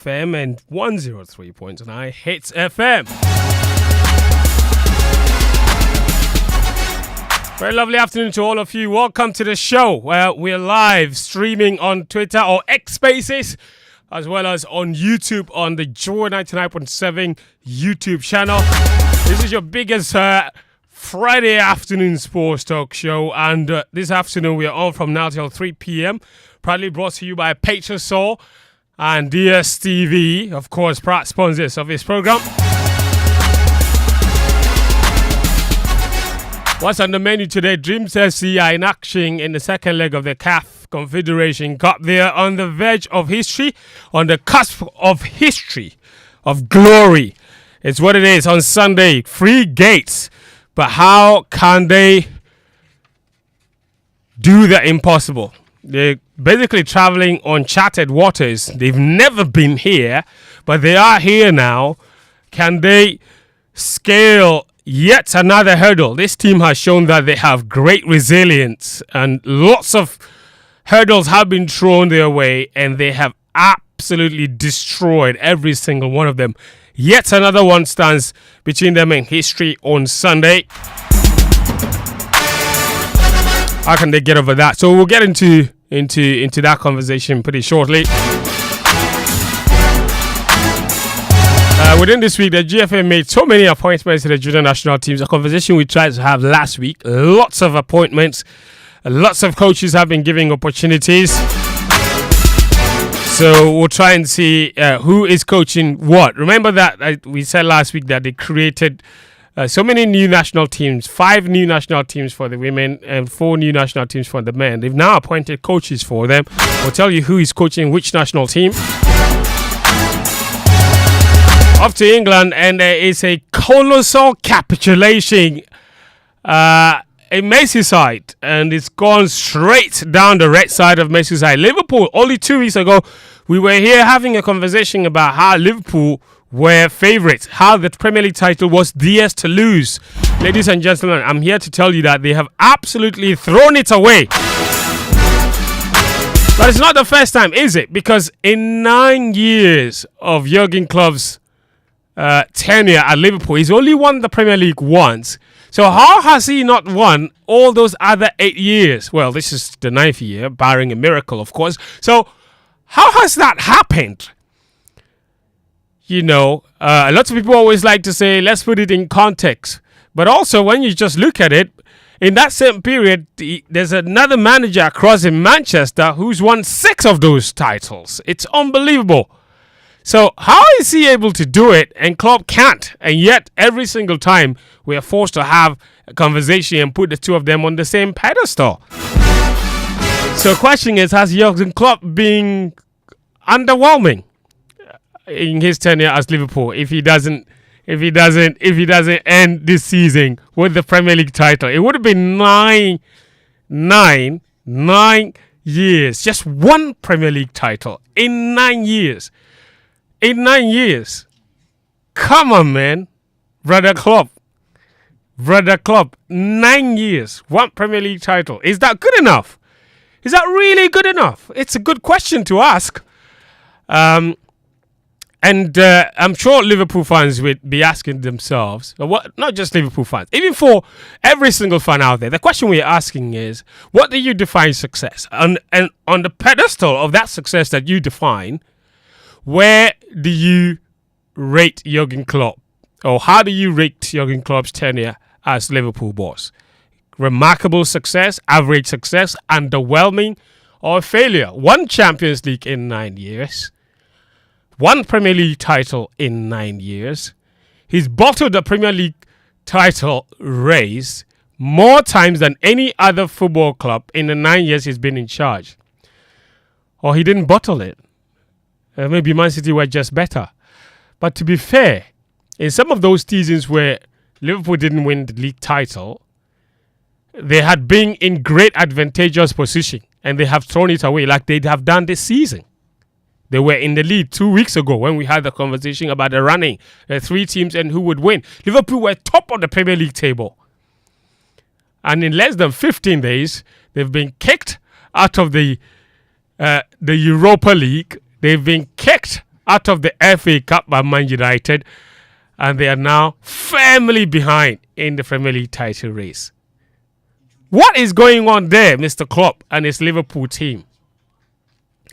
FM and 103.9 Hits FM. Very lovely afternoon to all of you. Welcome to the show where we're live streaming on Twitter or X Spaces, as well as on YouTube on the Joy 99.7 YouTube channel. This is your biggest Friday afternoon sports talk show, and this afternoon we are on from now till 3 p.m. Proudly brought to you by Petrosol and DSTV, of course, proud sponsors of this program. What's on the menu today? Dreams FC are in action in the second leg of the CAF Confederation Cup. They are on the verge of history, on the cusp of history, of glory. It's what it is on Sunday. Free gates. But how can they do the impossible? They're basically traveling on charted waters. They've never been here, but they are here now. Can they scale yet another hurdle? This team has shown that they have great resilience, and lots of hurdles have been thrown their way, and they have absolutely destroyed every single one of them. Yet another one stands between them and history on Sunday. How can they get over that? So we'll get into that conversation pretty shortly. Within this week, the GFA made so many appointments to the junior national teams. A conversation we tried to have last week. Lots of appointments. Lots of coaches have been giving opportunities. So we'll try and see who is coaching what. Remember that we said last week that they created so many new national teams, 5 new national teams for the women and 4 new national teams for the men. They've now appointed coaches for them. We'll tell you who is coaching which national team. Off to England, and there is a colossal capitulation in Merseyside, and it's gone straight down the red side of Merseyside. Liverpool, only 2 weeks ago, we were here having a conversation about how Liverpool were favourites, how the Premier League title was theirs to lose. Ladies and gentlemen, I'm here to tell you that they have absolutely thrown it away. But it's not the first time, is it? Because in 9 years of Jurgen Klopp's tenure at Liverpool, he's only won the Premier League once. So how has he not won all those other 8 years? Well, this is the 9th year, barring a miracle, of course. So how has that happened? You know, lots of people always like to say, let's put it in context. But also, when you just look at it, in that same period, there's another manager across in Manchester who's won 6 of those titles. It's unbelievable. So how is he able to do it and Klopp can't? And yet every single time we are forced to have a conversation and put the two of them on the same pedestal. So the question is, has Jurgen Klopp been underwhelming in his tenure as Liverpool if he doesn't end this season with the Premier League title? It would have been 9 years. Just one Premier League title in 9 years. In 9 years. Come on, man. Brother Klopp. 9 years. One Premier League title. Is that good enough? Is that really good enough? It's a good question to ask. And I'm sure Liverpool fans would be asking themselves, not just Liverpool fans, even for every single fan out there, the question we're asking is, what do you define success? And on the pedestal of that success that you define, where do you rate Jurgen Klopp? Or how do you rate Jurgen Klopp's tenure as Liverpool boss? Remarkable success, average success, underwhelming, or failure? One Champions League in 9 years. One Premier League title in 9 years. He's bottled the Premier League title race more times than any other football club in the 9 years he's been in charge. Or he didn't bottle it. Maybe Man City were just better. But to be fair, in some of those seasons where Liverpool didn't win the league title, they had been in great advantageous position and they have thrown it away like they have done this season. They were in the lead 2 weeks ago when we had the conversation about the running, the 3 teams and who would win. Liverpool were top of the Premier League table. And in less than 15 days, they've been kicked out of the Europa League. They've been kicked out of the FA Cup by Man United, and they are now firmly behind in the Premier League title race. What is going on there, Mr. Klopp and his Liverpool team?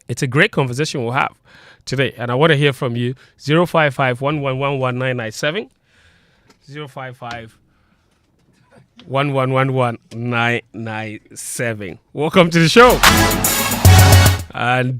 It's a great conversation we'll have today, and I want to hear from you. 055 1111997 055 1111997. Welcome to the show. And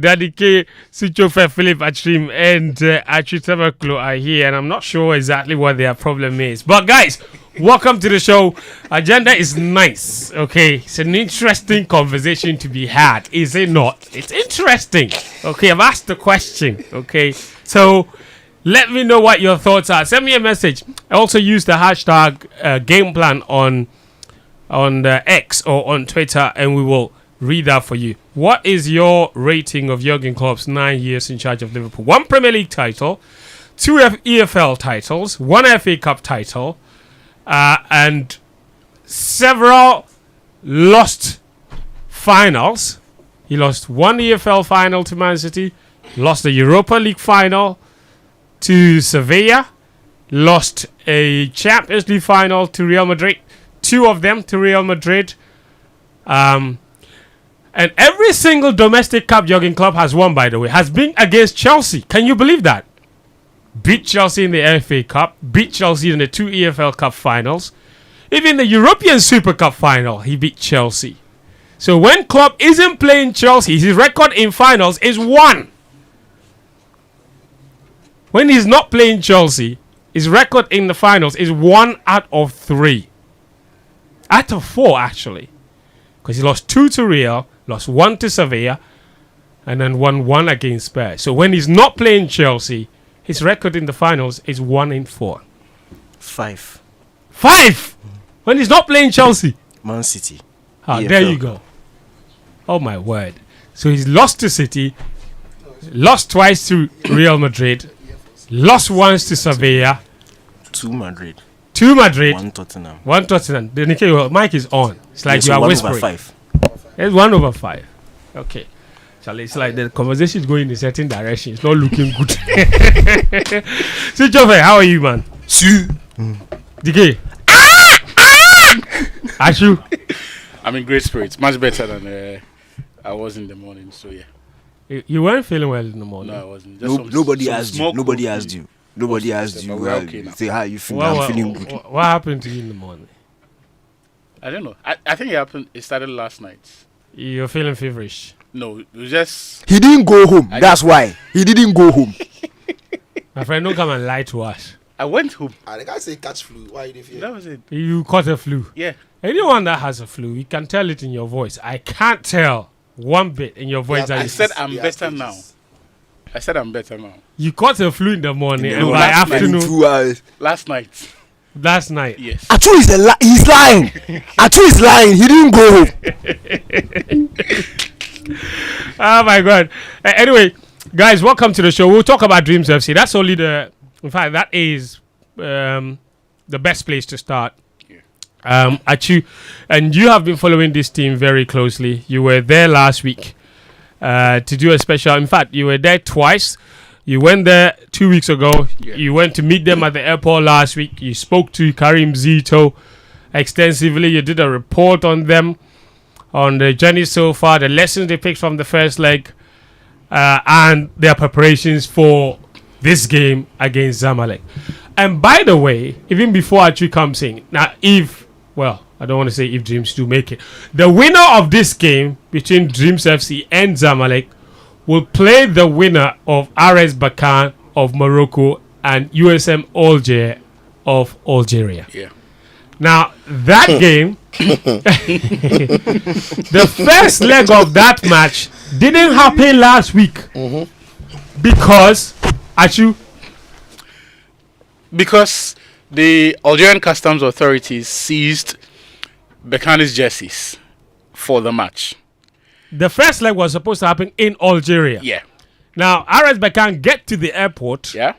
Daddy K, Suchofe, Philip Achim, and Achitabaklo are here, and I'm not sure exactly what their problem is. But guys, welcome to the show. Agenda is nice, okay? It's an interesting conversation to be had, is it not? It's interesting, okay? I've asked the question, okay? So let me know what your thoughts are. Send me a message. I also use the hashtag game plan on the X or on Twitter, and we will read that for you. What is your rating of Jurgen Klopp's 9 years in charge of Liverpool? 1 Premier League title, 2 EFL titles, 1 FA Cup title, and several lost finals. He lost 1 EFL final to Man City, lost the Europa League final to Sevilla, lost a Champions League final to Real Madrid, 2 of them to Real Madrid. And every single domestic cup Jurgen Klopp has won, by the way, has been against Chelsea. Can you believe that? Beat Chelsea in the FA Cup, beat Chelsea in the 2 EFL Cup finals. Even the European Super Cup final, he beat Chelsea. So when Klopp isn't playing Chelsea, his record in finals is 1. When he's not playing Chelsea, his record in the finals is 1 out of 3. Out of 4, actually. Because he lost 2 to Real, lost 1 to Sevilla, and then won 1 against Spurs. So when he's not playing Chelsea, his record in the finals is 1-4. 5. 5? When he's not playing Chelsea? Man City. There you go. Oh my word. So he's lost to City, lost twice to Real Madrid, lost once to Sevilla, 2 Madrid. 2 Madrid, 1 Tottenham. 1 Tottenham. The your mic is on. It's like you are whispering. 1/5. It's 1/5. Okay. Charlie, it's like the conversation is going in a certain direction. It's not looking good. So, Joffrey, how are you, man? DK. Ashu. I'm in great spirits. Much better than I was in the morning. So, yeah. You weren't feeling well in the morning? No, I wasn't. Nobody asked you. Nobody asked you. Nobody asked you. Say how you feel. I'm feeling good. What happened to you in the morning? I don't know. I think it happened. It started last night. You're feeling feverish? No, it was just... He didn't go home. That's why. He didn't go home. My friend, don't come and lie to us. I went home. The guy say catch flu. Why you didn't feel? That was it. You caught a flu? Yeah. Anyone that has a flu, you can tell it in your voice. I can't tell one bit in your voice. I said I'm better now. I said I'm better now. You caught a flu in the morning, and by afternoon... 2 hours. Last night. Last night? Yes. Atu is he's lying. Atu is lying. He didn't go home. Oh my God. Anyway, guys, welcome to the show. We'll talk about Dreams FC. That's only in fact, that is the best place to start. Achu, and you have been following this team very closely. You were there last week to do a special. In fact, you were there twice. You went there 2 weeks ago. Yeah. You went to meet them at the airport last week. You spoke to Karim Zito extensively. You did a report on them, on the journey so far, the lessons they picked from the first leg, and their preparations for this game against Zamalek. And by the way, even before Achu comes in, now I don't want to say if Dreams do make it, the winner of this game between Dreams FC and Zamalek will play the winner of RS Bakan of Morocco and USM Alger of Algeria. Yeah. Now, that game, the first leg of that match didn't happen last week. Because, Because the Algerian customs authorities seized Bekani's jerseys for the match. The first leg was supposed to happen in Algeria. Yeah. Now, RS Bakan get to the airport. Yeah.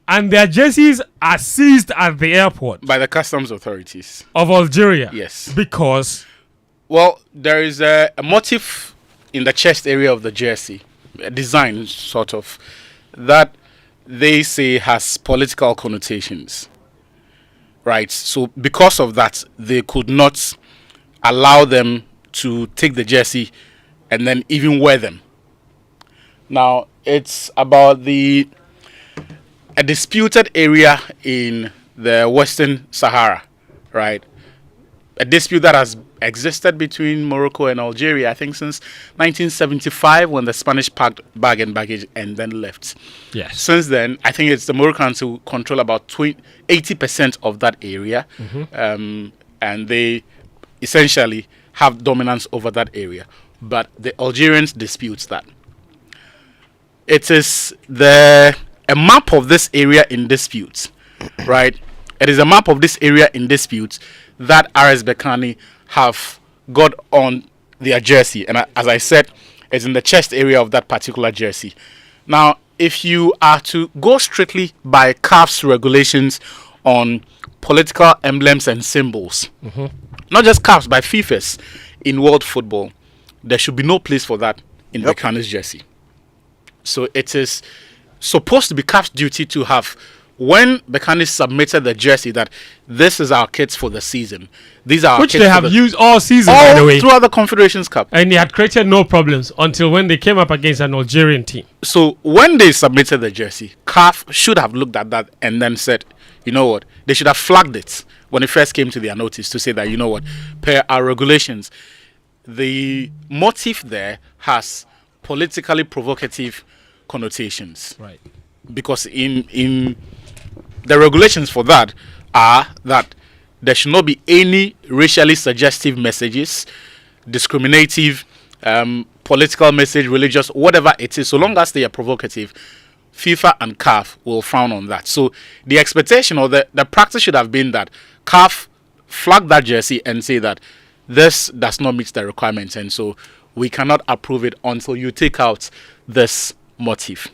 And their jerseys are seized at the airport. By the customs authorities. Of Algeria. Yes. Because Well, there is a motif in the chest area of the jersey, a design sort of, that they say has political connotations. Right? So because of that, they could not allow them to take the jersey and then even wear them. Now, it's about a disputed area in the Western Sahara, right? A dispute that has existed between Morocco and Algeria, I think, since 1975, when the Spanish packed bag and baggage and then left. Yes. Since then, I think it's the Moroccans who control about 80% of that area, and they essentially have dominance over that area. But the Algerians dispute that. It is a map of this area in dispute, right? It is a map of this area in dispute that RS Berkane have got on their jersey. And as I said, it's in the chest area of that particular jersey. Now, if you are to go strictly by CAF's regulations on political emblems and symbols, not just CAF's, by FIFA's in world football, there should be no place for that in Berkane's jersey. So it is supposed to be CAF's duty to have, when Berkane submitted the jersey, that this is our kits for the season. These are Which our kits they have used all season, by the way. throughout the Confederations Cup. And they had created no problems until when they came up against an Algerian team. So when they submitted the jersey, CAF should have looked at that and then said, you know what, they should have flagged it when it first came to their notice to say that, you know what, per our regulations, the motif there has politically provocative connotations. Right. Because in the regulations for that are that there should not be any racially suggestive messages, discriminative, political message, religious, whatever it is, so long as they are provocative. FIFA and CAF will frown on that. So the expectation or the practice should have been that CAF flag that jersey and say that this does not meet the requirements, and so we cannot approve it until you take out this motif.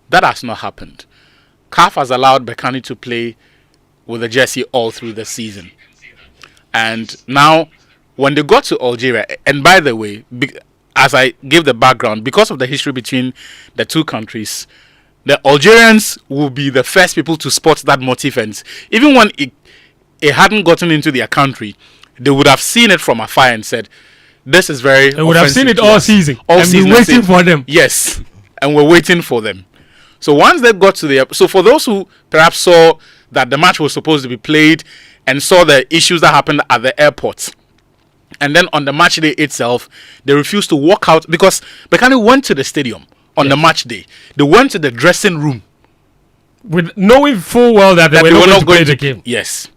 That has not happened. CAF has allowed Berkane to play with the jersey all through the season. And now, when they got to Algeria, and by the way, as I gave the background, because of the history between the two countries, the Algerians will be the first people to spot that motif. And even when it hadn't gotten into their country, they would have seen it from afar and said, this is very They would have seen it all season. And been waiting for them. Yes. And we're waiting for them. So once they got to the... So for those who perhaps saw that the match was supposed to be played and saw the issues that happened at the airport, and then on the match day itself, they refused to walk out because Berkane went to the stadium on the match day. They went to the dressing room. With knowing full well that they were not going to play the game. Yes.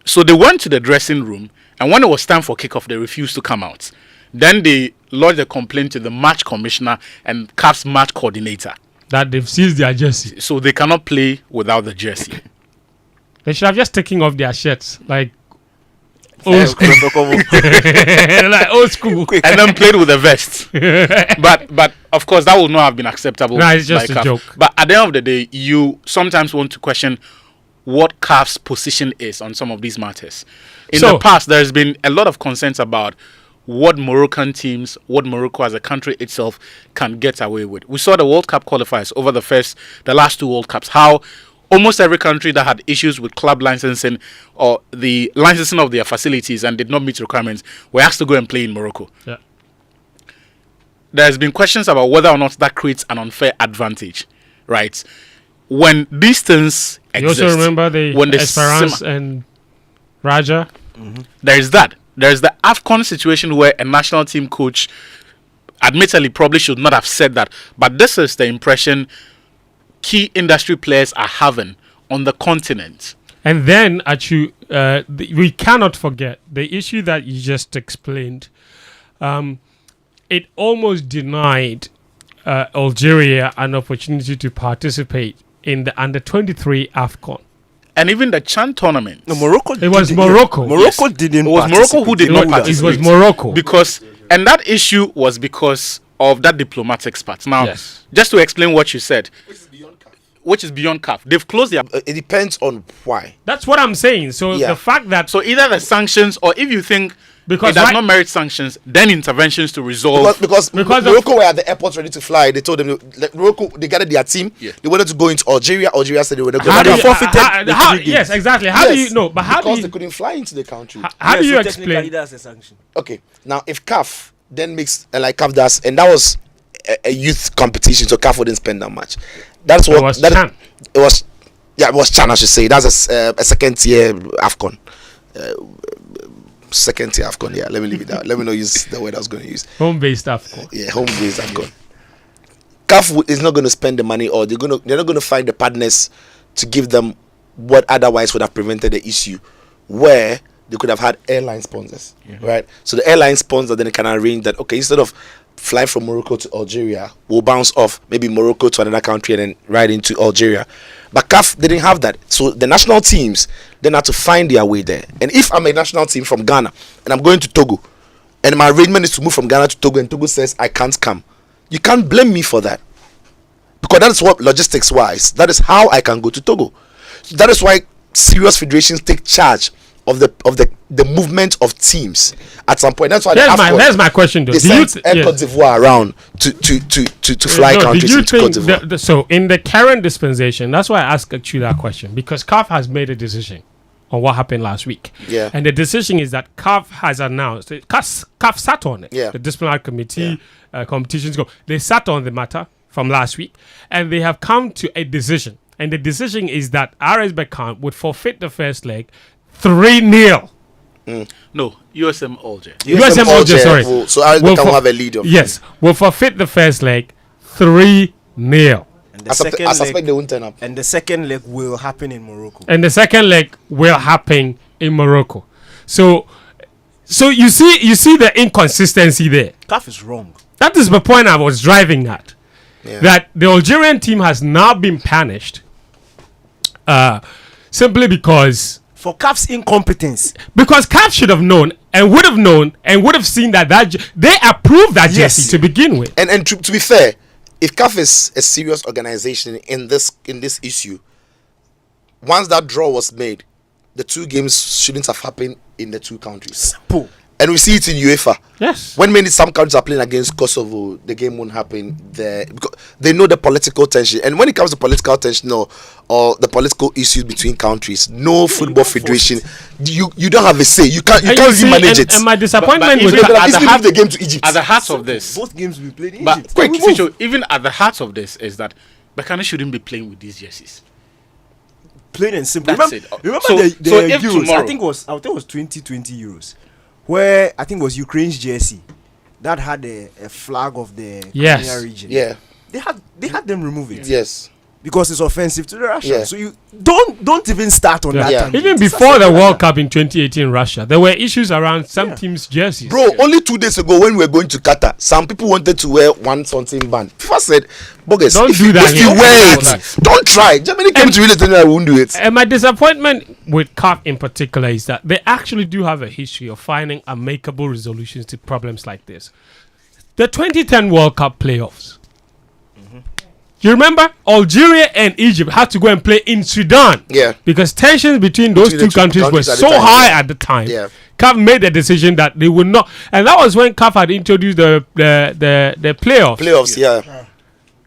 So they went to the dressing room, and when it was time for kickoff, they refused to come out. Then they lodged a complaint to the match commissioner and CAF's match coordinator. That they've seized their jersey. So they cannot play without the jersey. They should have just taken off their shirts. Like old school. Like old school. And then played with a vest. But of course, that would not have been acceptable. No, it's just by a CAF. joke. But at the end of the day, you sometimes want to question what CAF's position is on some of these matters. In the past, there's been a lot of concerns about what Moroccan teams, what Morocco as a country itself can get away with. We saw the World Cup qualifiers over the last two World Cups, how almost every country that had issues with club licensing or the licensing of their facilities and did not meet requirements were asked to go and play in Morocco. Yeah. There's been questions about whether or not that creates an unfair advantage, right? When these things exist... You also remember the Esperance and Raja? Mm-hmm. There's that. There's the AFCON situation where a national team coach admittedly probably should not have said that, but this is the impression key industry players are having on the continent. And then, we cannot forget the issue that you just explained. It almost denied Algeria an opportunity to participate in the under-23 AFCON. And even the Chan tournament. No, Morocco. It was Morocco. Morocco didn't. It was Morocco who did not participate. It was Morocco. And that issue was because of that diplomatic part. Now, just to explain what you said, which is beyond CAF. They've closed their... It depends on why. That's what I'm saying. So the fact that... So either the sanctions, or if you think Because it does right- not merit sanctions, then interventions to resolve. Because Because Morocco were at the airport ready to fly. They told them Morocco, they gathered their team. Yeah. They wanted to go into Algeria. Algeria said they were not how do going. you, yes, exactly. How do you know? But how do because you? they couldn't fly into the country. How do you so technically explain? that's a sanction. Okay, now if CAF then makes like CAF does, and that was a youth competition, so CAF wouldn't spend that much. That's what It was that Chan. it was. Yeah, it was Chan. I should say that's a second tier AFCON. Second tier AFCON. Yeah, let me leave it out. Let me not use the word I was going to use. Home-based stuff. Yeah, home based AFCON. CAF is not going to spend the money, or they're not going to find the partners to give them what otherwise would have prevented the issue, where they could have had airline sponsors, right? So the airline sponsor then can arrange that. Okay, instead of flying from Morocco to Algeria, we'll bounce off maybe Morocco to another country and then right into Algeria. But CAF didn't have that, so the national teams then had to find their way there. And if I'm a national team from Ghana and I'm going to Togo, and my arrangement is to move from Ghana to Togo, and Togo says I can't come, you can't blame me for that, because that is what logistics wise, that is how I can go to Togo. So that is why serious federations take charge of the movement of teams at some point. That's why Here's my question though. they Do you sent Air Cote d'Ivoire around to fly countries did you into Cote think d'Ivoire. so in the current dispensation, that's why I asked you that question, because CAF has made a decision on what happened last week. Yeah. And the decision is that CAF has announced, CAF sat on it. Yeah. The disciplinary committee, competitions go. They sat on the matter from last week, and they have come to a decision. And the decision is that RS Berkane would forfeit the first leg 3-0. No, USM Alger. USM Alger, sorry. So RS Will Berkane will for- have a lead of Yes, will forfeit the first leg 3-0. And the I second suspect leg, they won't turn up. and the second leg will happen in Morocco. And the second leg will happen in Morocco. So you see the inconsistency there. CAF is wrong. That is the point I was driving at. Yeah. That the Algerian team has now been punished simply because For CAF's incompetence. CAF should have known and would have seen that they approved that Yes. jersey to begin with. And to be fair, if CAF is a serious organization in this issue, once that draw was made, the two games shouldn't have happened in the two countries. Simple. And we see it in UEFA. Yes. When some countries are playing against Kosovo, the game won't happen there because they know the political tension. And when it comes to political tension or the political issues between countries, no football federation, you don't have a say. You can't really manage it. And my disappointment But with even They could that, have at the easily heart- moved the game to Egypt. At the heart of this, Both games will be played in but Egypt. quick, We move. Chicho, even at the heart of this is that Berkane shouldn't be playing with these jerseys. Plain and simple. That's Remember, it. remember So- the so if Euros? tomorrow- I think it was 2020 Euros, where I think it was Ukraine's jersey that had a flag of the Yes. Crimea region. Yeah. They had them remove it Yes. because it's offensive to the Russians. Yeah. So you don't even start on that. Yeah. tangent. even It's before as the simple as World that. Cup in 2018 Russia, there were issues around some teams' jerseys. Bro, only 2 days ago when we were going to Qatar, some people wanted to wear one something band. FIFA said, Bogus, Don't if do you, that if here. you wear Don't do it, don't try. Germany came to really tell me I won't do it. And my disappointment with CAF in particular is that they actually do have a history of finding amicable resolutions to problems like this. The 2010 World Cup playoffs. You remember Algeria and Egypt had to go and play in Sudan. Yeah. Because tensions between those Between two the countries were countries at the so time, high yeah. at the time. Yeah. CAF made the decision that they would not, and that was when CAF had introduced the playoffs. Playoffs, yeah.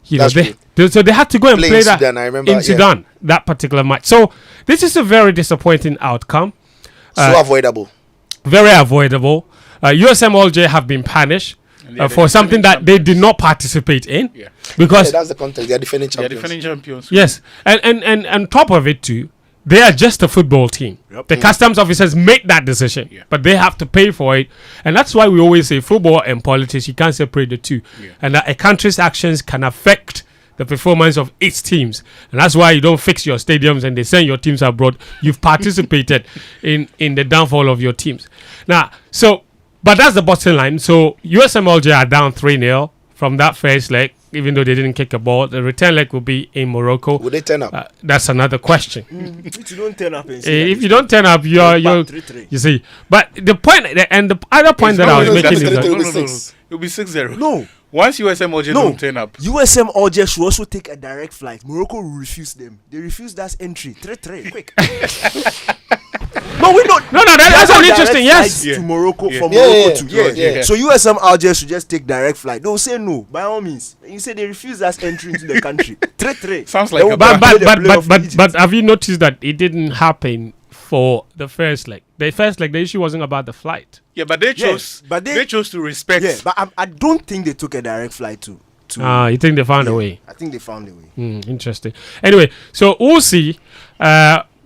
You know, That's so they had to go and Play play in that Sudan, I remember, in yeah. Sudan, that particular match. So this is a very disappointing outcome, So avoidable. very avoidable. USM Alger have been punished they are for the something that defending they did not participate in, Yeah. because Yeah, that's the context. They are defending They are champions. defending champions. yes, and on top of it too, they are just a football team. Yep. The customs officers make that decision, Yeah. but they have to pay for it, and that's why we always say football and politics, you can't separate the two, and that a country's actions can affect the performance of its teams, and that's why you don't fix your stadiums and they send your teams abroad. You've participated in the downfall of your teams. Now, but that's the bottom line. So USM Alger are down 3-0 from that first leg, even though they didn't kick a ball. The return leg will be in Morocco. Would they turn up? That's another question. If you don't turn up and say If you don't turn up, you're 3-3. you see. But the point and the other point that I was no, making that's is gonna that do- It'll be 6-0. No. Once USM Alger No. don't turn up, USM Alger should also take a direct flight. Morocco will refuse them. They refuse that entry. 3-3. Quick. No, we don't. No, that's There are an no interesting. direct Yes. flights to Morocco from Yeah, Morocco yeah, to yeah. So USM Alger should just take direct flight. They'll say no by all means. You say they refuse us entry into the country. Tre. Sounds like They a will play the playoff with Egypt. But have you noticed that it didn't happen for the first leg? The first leg, the issue wasn't about the flight. Yeah, but they chose. but they they- chose to respect. Yeah, but I don't think they took a direct flight to. You think they found a way? I think they found a way. Interesting. Anyway, so we'll see.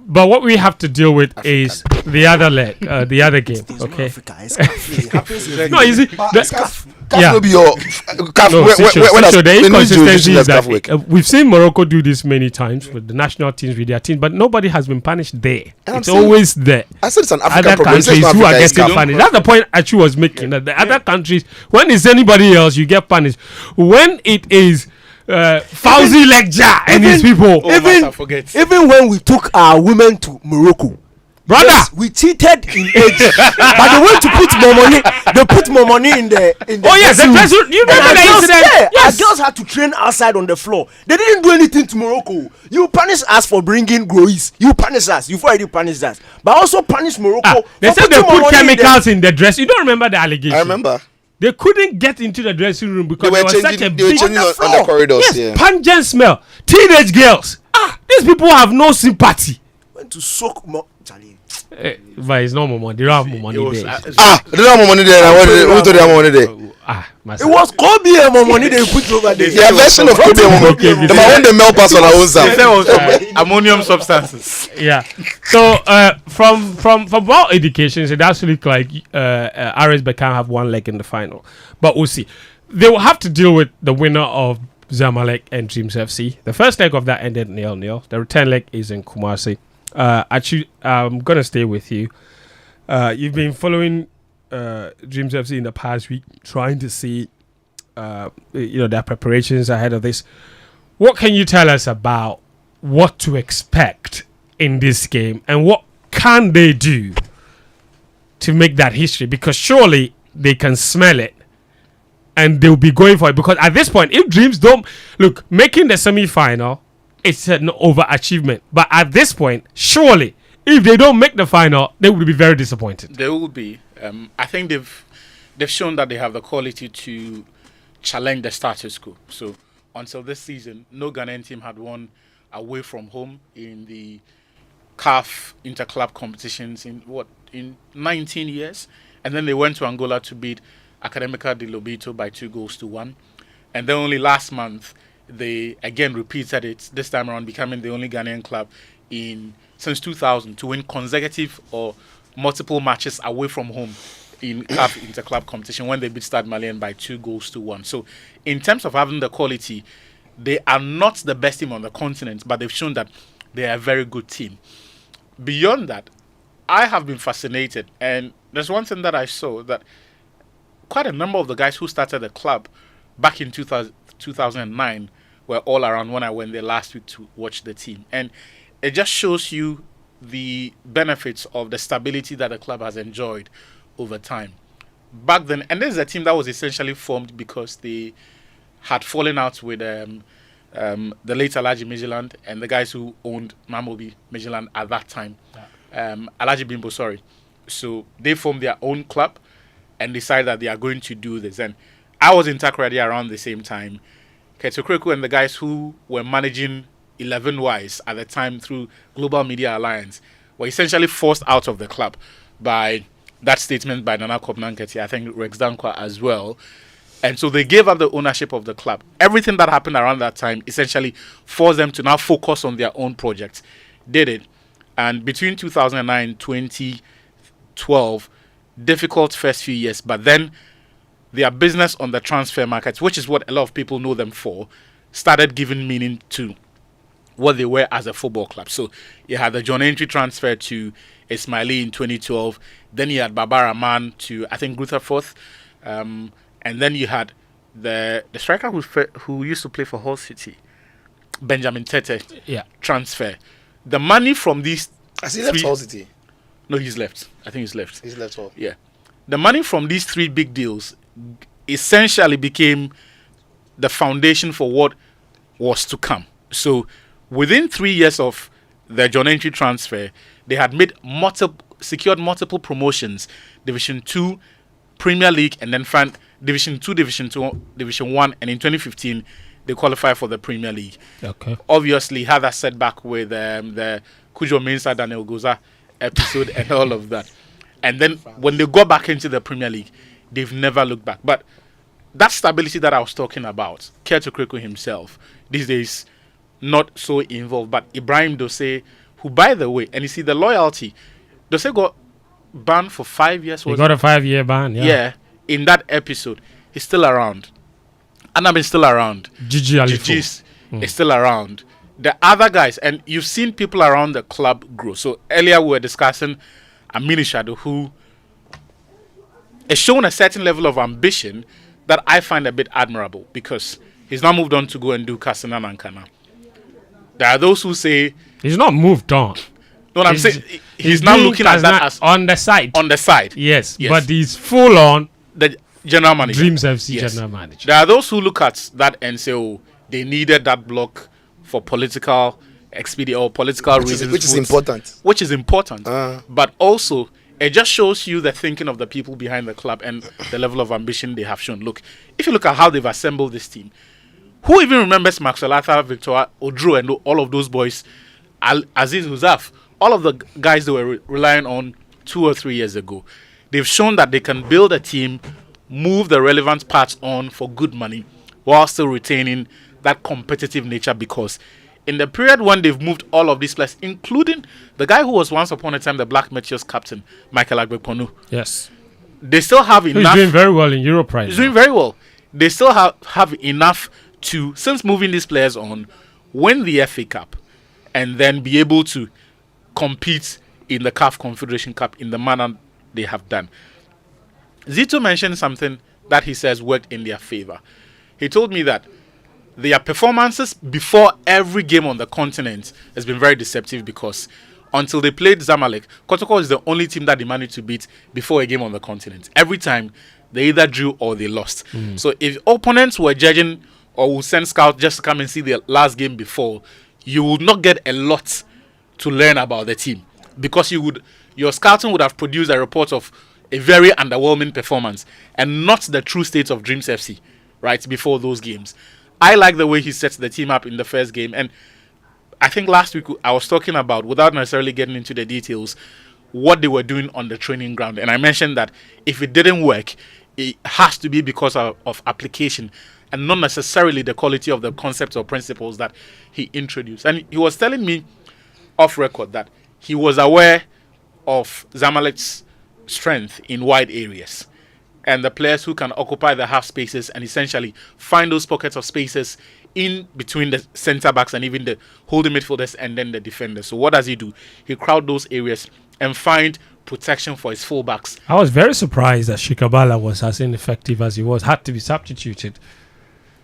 But what we have to deal with is the other leg, the other game. Things Okay. Africa, it's it happens every No, day. is it? CAF Yeah. will be your CAF. No, Sisho, the inconsistency is that week. we've seen Morocco do this many times with the national teams, with their teams, but nobody has been punished there. And I'm It's saying- always there. I said it's an African Other problem. It's countries not who are Africa, it's getting CAF. punished. That's the point Achu was making. That the other countries, when it's anybody else, you get punished. When it is Fauzi Lekja and his people, Oh, Massa, forget. Even when we took our women to Morocco, brother. yes, we cheated in age, but they went to put more money. They put more money in the. Oh yes, the dressing room. You And remember our the girls, incident? yeah, Yes. our girls had to train outside on the floor. They didn't do anything to Morocco. You punish us for bringing growies. You punish us. You've already punished us, but also punish Morocco. They for said they putting more put money in the- chemicals in the dress. You don't remember the allegation? I remember. They couldn't get into the dressing room because They were there was such a changing. They were big changing on the floor. corridors. yes, Yeah. pungent smell. Teenage girls. These people have no sympathy. Went to soak more. Charlie. But it's not more money. They don't have more money It was, there. They don't have more money there. Who told they have more money there? My It son. was Kobe and more money they put over there. Their version of Kobe woman. Okay, The one they melt pass on our own they side. said it was ammonium substances. Yeah. So from all indications, it does look like RS Beckham have one leg in the final, but we'll see. They will have to deal with the winner of Zamalek and Dreams FC. The first leg of that ended 0-0. The return leg is in Kumasi. Actually, I'm gonna stay with you. You've been following Dreams FC in the past week, trying to see their preparations ahead of this. What can you tell us about what to expect in this game and what can they do to make that history? Because surely they can smell it and they'll be going for it. Because at this point, if Dreams don't look, making the semi-final, it's an overachievement. But at this point, surely if they don't make the final, they will be very disappointed. They will be. I think they've shown that they have the quality to challenge the status quo. So until this season, no Ghanaian team had won away from home in the CAF interclub competitions in 19 years, and then they went to Angola to beat Academica de Lobito by 2-1, and then only last month they again repeated it. This time around, becoming the only Ghanaian club since 2000 to win consecutive or multiple matches away from home in CAF interclub competition when they beat Stade Malien by 2-1. So in terms of having the quality, they are not the best team on the continent, but they've shown that they are a very good team. Beyond that, I have been fascinated, and there's one thing that I saw, that quite a number of the guys who started the club back in 2009 were all around when I went there last week to watch the team. And it just shows you the benefits of the stability that the club has enjoyed over time. Back then, and this is a team that was essentially formed because they had fallen out with the late Alhaji Midtjylland and the guys who owned Mamobi Midtjylland at that time. Alhaji Bimbo, sorry. So they formed their own club and decided that they are going to do this. And I was in Takoradi around the same time. Ketokreku and the guys who were managing 11 Wise at the time through Global Media Alliance were essentially forced out of the club by that statement by Nana Kopnanketi, I think Rex Dankwa as well. And so they gave up the ownership of the club. Everything that happened around that time essentially forced them to now focus on their own projects. Did it. And between 2009 and 2012, difficult first few years, but then their business on the transfer markets, which is what a lot of people know them for, started giving meaning to what they were as a football club. So you had the John Entry transfer to Ismaili in 2012. Then you had Baba Rahman to, I think, Rutherford. And then you had the striker who used to play for Hull City, Benjamin Tete, transfer. The money from these... Has he left Hull City? No, he's left. I think he's left. He's left Hull. Yeah. The money from these three big deals essentially became the foundation for what was to come. So within 3 years of the John Entry transfer, they had made multiple secured multiple promotions, Division 2, Premier League, and then Division 2, Division 2, Division 1, and in 2015 they qualified for the Premier League. Okay. Obviously had that setback with the Kujo Mensah Daniel Goza episode and all of that. And then when they got back into the Premier League, they've never looked back. But that stability that I was talking about, Keto Kreko himself, these days not so involved. But Ibrahim Dose, who by the way, and you see the loyalty, Dose got banned for 5 years. He got a 5-year ban, Yeah, in that episode. He's still around. Anam is still around. Gigi Gigi's is still around. The other guys, and you've seen people around the club grow. So earlier we were discussing Amini Shado, who is showing a certain level of ambition that I find a bit admirable, because he's now moved on to go and do Kasana Nankana. There are those who say he's not moved on. No, I'm saying he's now looking at that as on the side. On the side. Yes, but he's full on the general manager. Dreams FC general manager. There are those who look at that and say, oh, they needed that block for political expedient or political reasons. Which is important. Which is important. But also, it just shows you the thinking of the people behind the club and the level of ambition they have shown. Look, if you look at how they've assembled this team, who even remembers Maxwell Arthur, Victor Odro, and all of those boys, Aziz Huzaf, all of the guys they were relying on 2 or 3 years ago. They've shown that they can build a team, move the relevant parts on for good money, while still retaining that competitive nature, because in the period when they've moved all of these players, including the guy who was once upon a time the Black Meteors captain, Michael Agbekponu. Yes. They still have enough. He's doing very well in Europe right now. He's doing very well. They still have enough to, since moving these players on, win the FA Cup and then be able to compete in the CAF Confederation Cup in the manner they have done. Zito mentioned something that he says worked in their favor. He told me that their performances before every game on the continent has been very deceptive, because until they played Zamalek, Kotoko is the only team that they managed to beat before a game on the continent. Every time they either drew or they lost. So if opponents were judging or would send scouts just to come and see the last game before, you would not get a lot to learn about the team, because your scouting would have produced a report of a very underwhelming performance and not the true state of Dreams FC right before those games. I like the way he sets the team up in the first game, and I think last week I was talking about, without necessarily getting into the details, what they were doing on the training ground, and I mentioned that if it didn't work, it has to be because of application and not necessarily the quality of the concepts or principles that he introduced. And he was telling me off record that he was aware of Zamalek's strength in wide areas and the players who can occupy the half spaces and essentially find those pockets of spaces in between the centre backs and even the holding midfielders and then the defenders. So what does he do? He crowd those areas and find protection for his fullbacks. I was very surprised that Shikabala was as ineffective as he was, had to be substituted.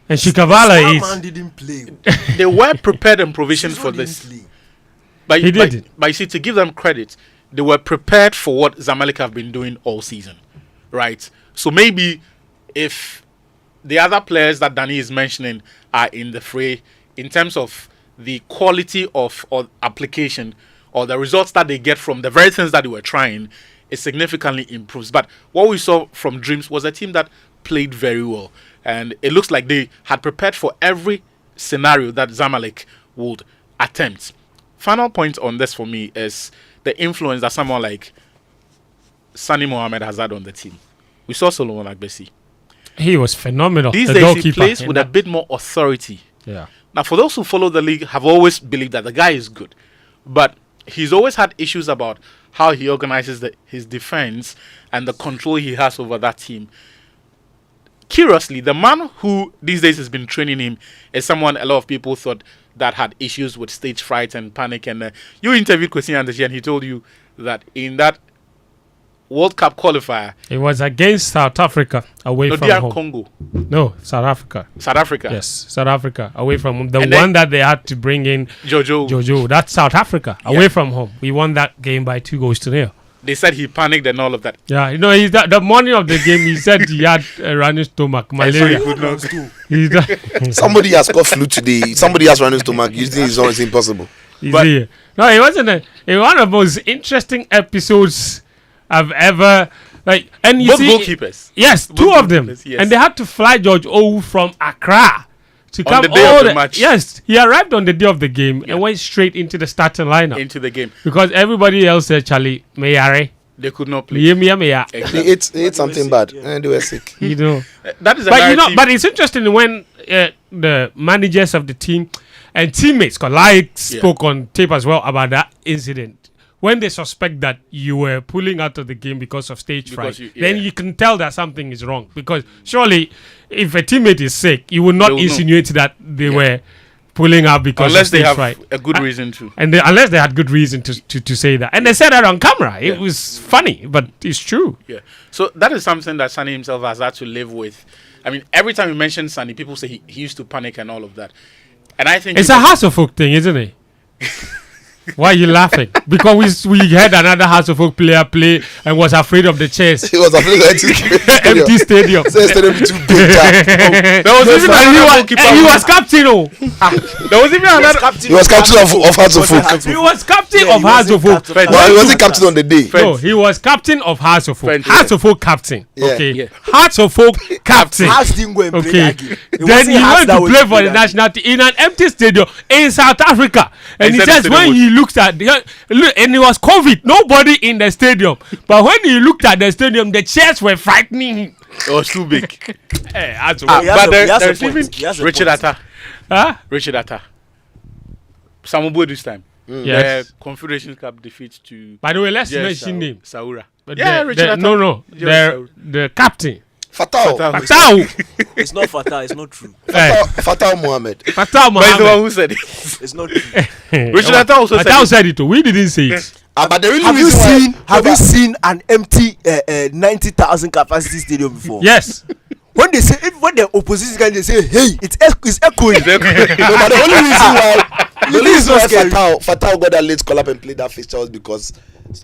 And Shikabala man didn't play. They were prepared and provisioned for this. But you see, to give them credit, they were prepared for what Zamalek have been doing all season, right? So maybe if the other players that Danny is mentioning are in the fray, in terms of the quality of or application or the results that they get from the very things that they were trying, it significantly improves. But what we saw from Dreams was a team that played very well, and it looks like they had prepared for every scenario that Zamalek would attempt. Final point on this for me is the influence that someone like Sani Mohammed has had on the team. We saw Solomon Agbesi. He was phenomenal. These days he plays with a bit more authority. Yeah. Now, for those who follow the league, have always believed that the guy is good, but he's always had issues about how he organizes his defense and the control he has over that team. Curiously, the man who these days has been training him is someone a lot of people thought that had issues with stage fright and panic. And you interviewed Kwesi Andeshi, and he told you that in that World Cup qualifier, it was against South Africa away from home. Congo. No, South Africa. South Africa. Yes, South Africa away from home. The and one that they had to bring in Jojo. That's South Africa away from home. We won that game by 2-0. they said he panicked and all of that. Yeah, you know, the morning of the game, he said he had a running stomach, malaria. So he could not. Somebody has got flu today. Somebody has running stomach. You think it's impossible? No, it wasn't. It was one of the most interesting episodes I've ever And you Both see, goalkeepers. Yes, Both two of them, goalkeepers, yes. and they had to fly George Owu from Accra to come the day of the match. Yes, he arrived on the day of the game and went straight into the starting lineup Into the game. because everybody else said, "Charlie, Mayare, They could not play. Mia." Exactly. They ate something bad and they were sick. You know. That is a But narrative. but it's interesting when the managers of the team and teammates, cause I spoke on tape as well about that incident. When they suspect that you were pulling out of the game because of stage fright, then you can tell that something is wrong. Because surely, if a teammate is sick, you will not insinuate that they were pulling out because unless of stage they have fright. a good reason to. And unless they had good reason to say that. And they said that on camera. It was funny, but it's true. Yeah. So that is something that Sonny himself has had to live with. I mean, every time you mention Sonny, people say he used to panic and all of that. And I think It's a House of Folk thing, isn't it? Why are you laughing? Because we had another House of Folk player play and was afraid of the chairs. He was afraid of Empty stadium. So instead of too big, there was even another goalkeeper. He was captain. There was even another. he was captain of Hearts of Folk. He was captain of Hearts of Folk. Well, he wasn't captain on the day. No, he was captain of Hearts of Folk. Friend, Hearts of Folk captain. Yeah. Okay. Yeah. Hearts of Folk captain. Hearts didn't go and play Okay. that game. Then he went to play for the national team in an empty stadium in South Africa. And he Instead says of when stadium he looked at look, and it was COVID, nobody in the stadium. But when he looked at the stadium, the chairs were frightening him. It was too big. Hey, Hearts of Ah, Folk. he has But a- he has a there's point. even He has a Richard point. Atta. Huh? Richard Atta. Samuel this time. Yes. The Confederation Cup defeat to. By the way, let's Yes, mention names. Saura. But Yeah, Richard Atta. No. Yes, The captain. Fatal. Fatal. Fatau. It's not fatal. It's not true. Fatal Mohammed. Fatau But he's the one Mohammed. who said it. It's not true. Richard Atta also said Fatau it. said it too. We didn't say it. But the really Have you reason seen? why- Have you seen an empty 90,000 capacity stadium before? Yes. When they say, when the opposition guy they say, "Hey, it's echoing." No, but the only reason why You think it's not scary? Fatal got that late call up and played that fixture was because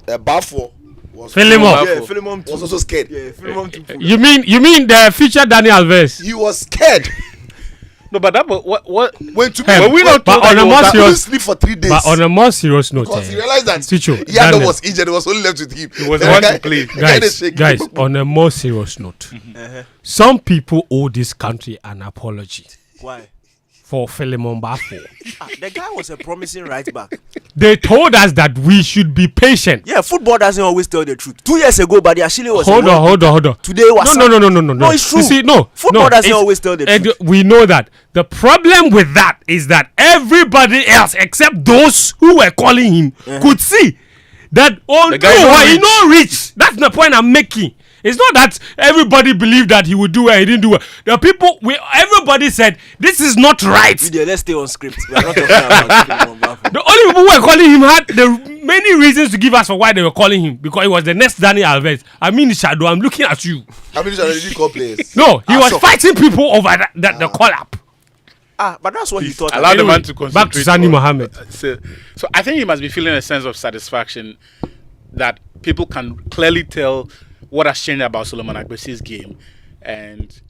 Bafo was Philemon. Yeah, Philemon was also scared. Yeah, Philemon too. You mean the future Daniel Alves? He was scared. No, but that. But what? When to Hey, Were we not but told on that a he more was he couldn't serious, sleep for 3 days. but on a more serious note, because he realized that Chicho, Yaga Daniel, was injured, it was only left with him. He was The the one guy- to play. the guy is shaking. guys, on a more serious note, some people owe this country an apology Why? for Philemon Bafo. The guy was a promising right back. They told us that we should be patient. Yeah, football doesn't always tell the truth. 2 years ago, but actually was. Hold on. Today was. No. No, it's true. You see, no. Football doesn't it's- always tell the and truth. we know that. The problem with that is that everybody else, except those who were calling him, could see that. Oh The guy no, he don't no reach. That's the point I'm making. It's not that everybody believed that he would do well, he didn't do well. The people, everybody said this is not right. Video, let's stay on script. We are not talking about Philemon Bafo. The only people who were calling him had the many reasons to give us for why they were calling him, because he was the next Daniel Alves. I mean, Shadow, I'm looking at you. How many already call players? No, he was so- fighting people over the call up. But that's what he thought. Allow the Anyway, man to concentrate. back to Sani on- Mohammed. So I think he must be feeling a sense of satisfaction that people can clearly tell what has changed about Solomon Agbesi's game, and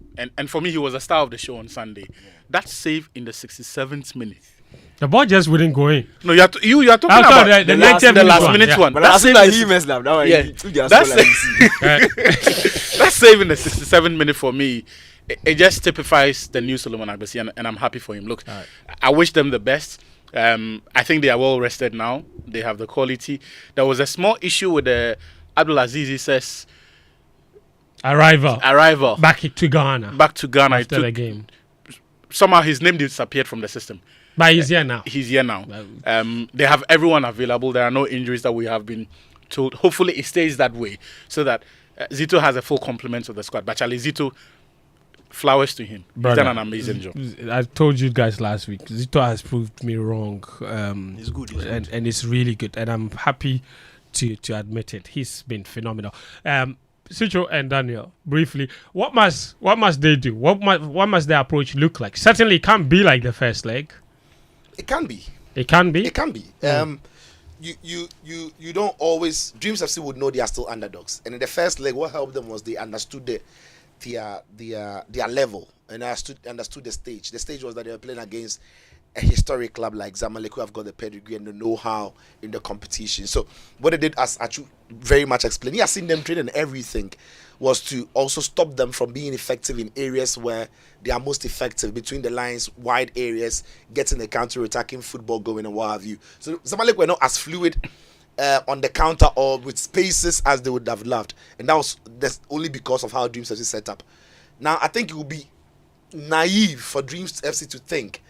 for me, he was a star of the show on Sunday. That save in the 67th minute. The ball just wouldn't go in. No, you are talking After about the last 90th minute yeah. one. But That as soon save as in he the- messed up, now Yeah, he took their that's score like this. that save in the 67th minute for me, it just typifies the new Solomon Agbesi, and I'm happy for him. Look, I wish them the best. I think they are well rested now. They have the quality. There was a small issue with the Abdulaziz Issa's arrival Back to Ghana. back to Ghana. It After the took- game. somehow his name disappeared from the system. But he's here now. He's here now. They have everyone available. There are no injuries that we have been told. Hopefully, it stays that way so that Zito has a full complement of the squad. But Charlie Zito, flowers to him. Brother, He's done an amazing job. I told you guys last week, Zito has proved me wrong. He's good. And it's really good. And I'm happy to admit it. He's been phenomenal. Sucho and Daniel, briefly, what must they do? What must their approach look like? Certainly, it can't be like the first leg. It can be. It can be. It can be. you don't always. Dreams FC would know they are still underdogs, and in the first leg, what helped them was they understood their level and understood the stage. The stage was that they were playing against a historic club like Zamalek, who have got the pedigree and the know-how in the competition. So what they did, as Achu very much explained, he has seen them train and everything, was to also stop them from being effective in areas where they are most effective, between the lines, wide areas, getting the counter-attacking football going and what have you. So Zamalek were not as fluid on the counter or with spaces as they would have loved, and that's only because of how Dreams FC set up. Now I think it would be naive for Dreams FC to think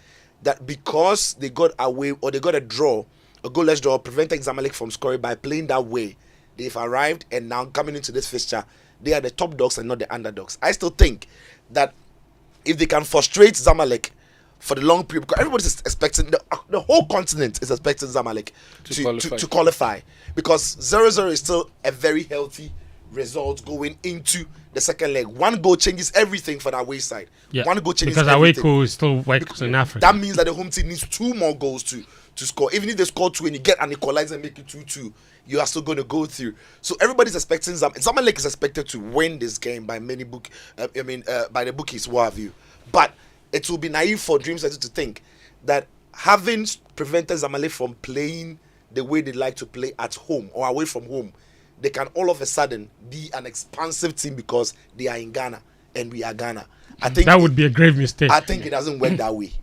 that because they got away or they got a goalless draw, preventing Zamalek from scoring by playing that way, they've arrived, and now coming into this fixture, they are the top dogs and not the underdogs. I still think that if they can frustrate Zamalek for the long period, because everybody's expecting, the whole continent is expecting Zamalek to qualify, because 0-0 is still a very healthy result going into the second leg. One goal changes everything for the away side. Yeah, one goal changes because everything. away goal still works in Africa. That means that the home team needs 2 more goals to score. Even if they score 2 and you get an equalizer and make it 2-2, you are still going to go through. So everybody's expecting Zamalek is expected to win this game by by the bookies, what have you. But it will be naive for Dreams to think that having prevented Zamalek from playing the way they like to play at home or away from home, they can all of a sudden be an expansive team because they are in Ghana and we are Ghana. I think that would be a grave mistake. I think it doesn't work that way.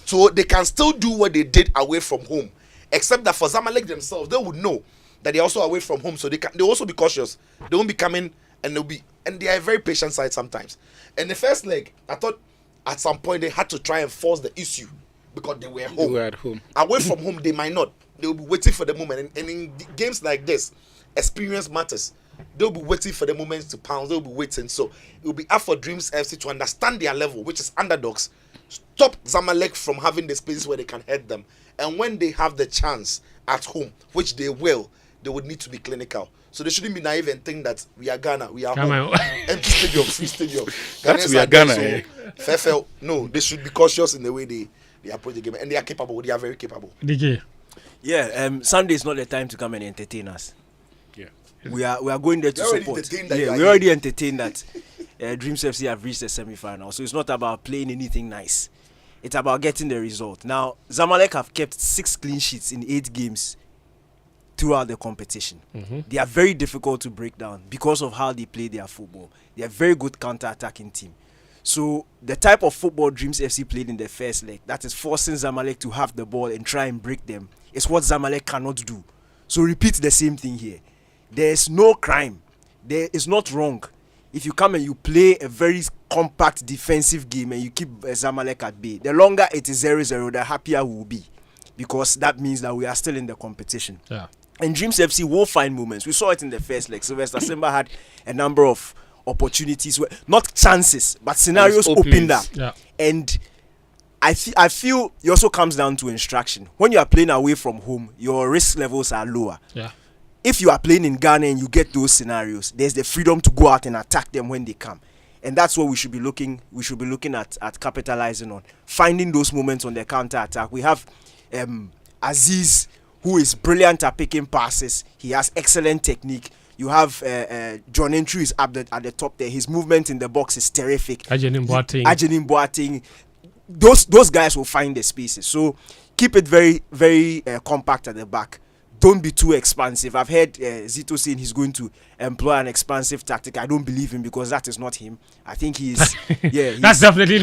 So they can still do what they did away from home, except that for Zamalek themselves, they would know that they're also away from home, so they'll also be cautious. They won't be coming, and they are a very patient side sometimes. And the first leg, I thought at some point they had to try and force the issue because they were home. They were at home. Away from home, they might not. They'll be waiting for the moment. And in games like this, experience matters. They'll be waiting for the moments to pounce. They'll be waiting. So it will be up for Dreams FC to understand their level, which is underdogs. Stop Zamalek from having the spaces where they can hurt them. And when they have the chance at home, which they will, they would need to be clinical. So they shouldn't be naive and think that we are Ghana, we are home. Empty stadium, free stadium. That's we are Ghana. Fair. No, they should be cautious in the way they approach the game. And they are capable. They are very capable. DK. Yeah, Sunday is not the time to come and entertain us. Yeah. We are going there to support. Yeah, we already entertained that Dreams FC have reached the semi-final. So it's not about playing anything nice. It's about getting the result. Now, Zamalek have kept 6 clean sheets in 8 games throughout the competition. Mm-hmm. They are very difficult to break down because of how they play their football. They are a very good counter-attacking team. So the type of football Dreams FC played in the first leg, that is forcing Zamalek to have the ball and try and break them, is what Zamalek cannot do. So repeat the same thing here. There is no crime. There is not wrong. If you come and you play a very compact defensive game and you keep Zamalek at bay, the longer it is 0-0, the happier we will be, because that means that we are still in the competition. Yeah. And Dreams FC will find moments. We saw it in the first leg. Sylvester Simba had a number of opportunities, where, not chances, but scenarios opened up. Yeah. And I feel it also comes down to instruction. When you are playing away from home, your risk levels are lower. Yeah. If you are playing in Ghana and you get those scenarios, there's the freedom to go out and attack them when they come. And that's what we should be looking at capitalizing on. Finding those moments on the counter attack. We have Aziz, who is brilliant at picking passes. He has excellent technique. You have John Entry is up at the top there. His movement in the box is terrific. Ajenim Boateng. Those guys will find the spaces. So keep it very, very compact at the back. Don't be too expansive. I've heard Zito saying he's going to employ an expansive tactic. I don't believe him, because that is not him. I think that's definitely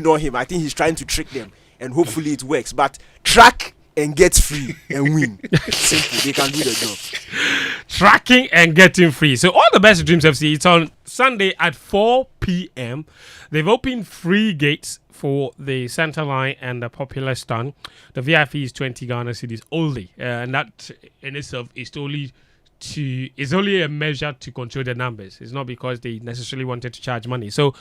not him. I think he's trying to trick them, and hopefully it works. But track and get free and win. Simple. They can do the job. Tracking and getting free. So all the best to Dreams FC. It's on Sunday at 4 p.m. They've opened 3 gates for the center line and the popular stand. The VIP is 20 Ghana cedis only, and that in itself is only a measure to control the numbers. It's not because they necessarily wanted to charge money. So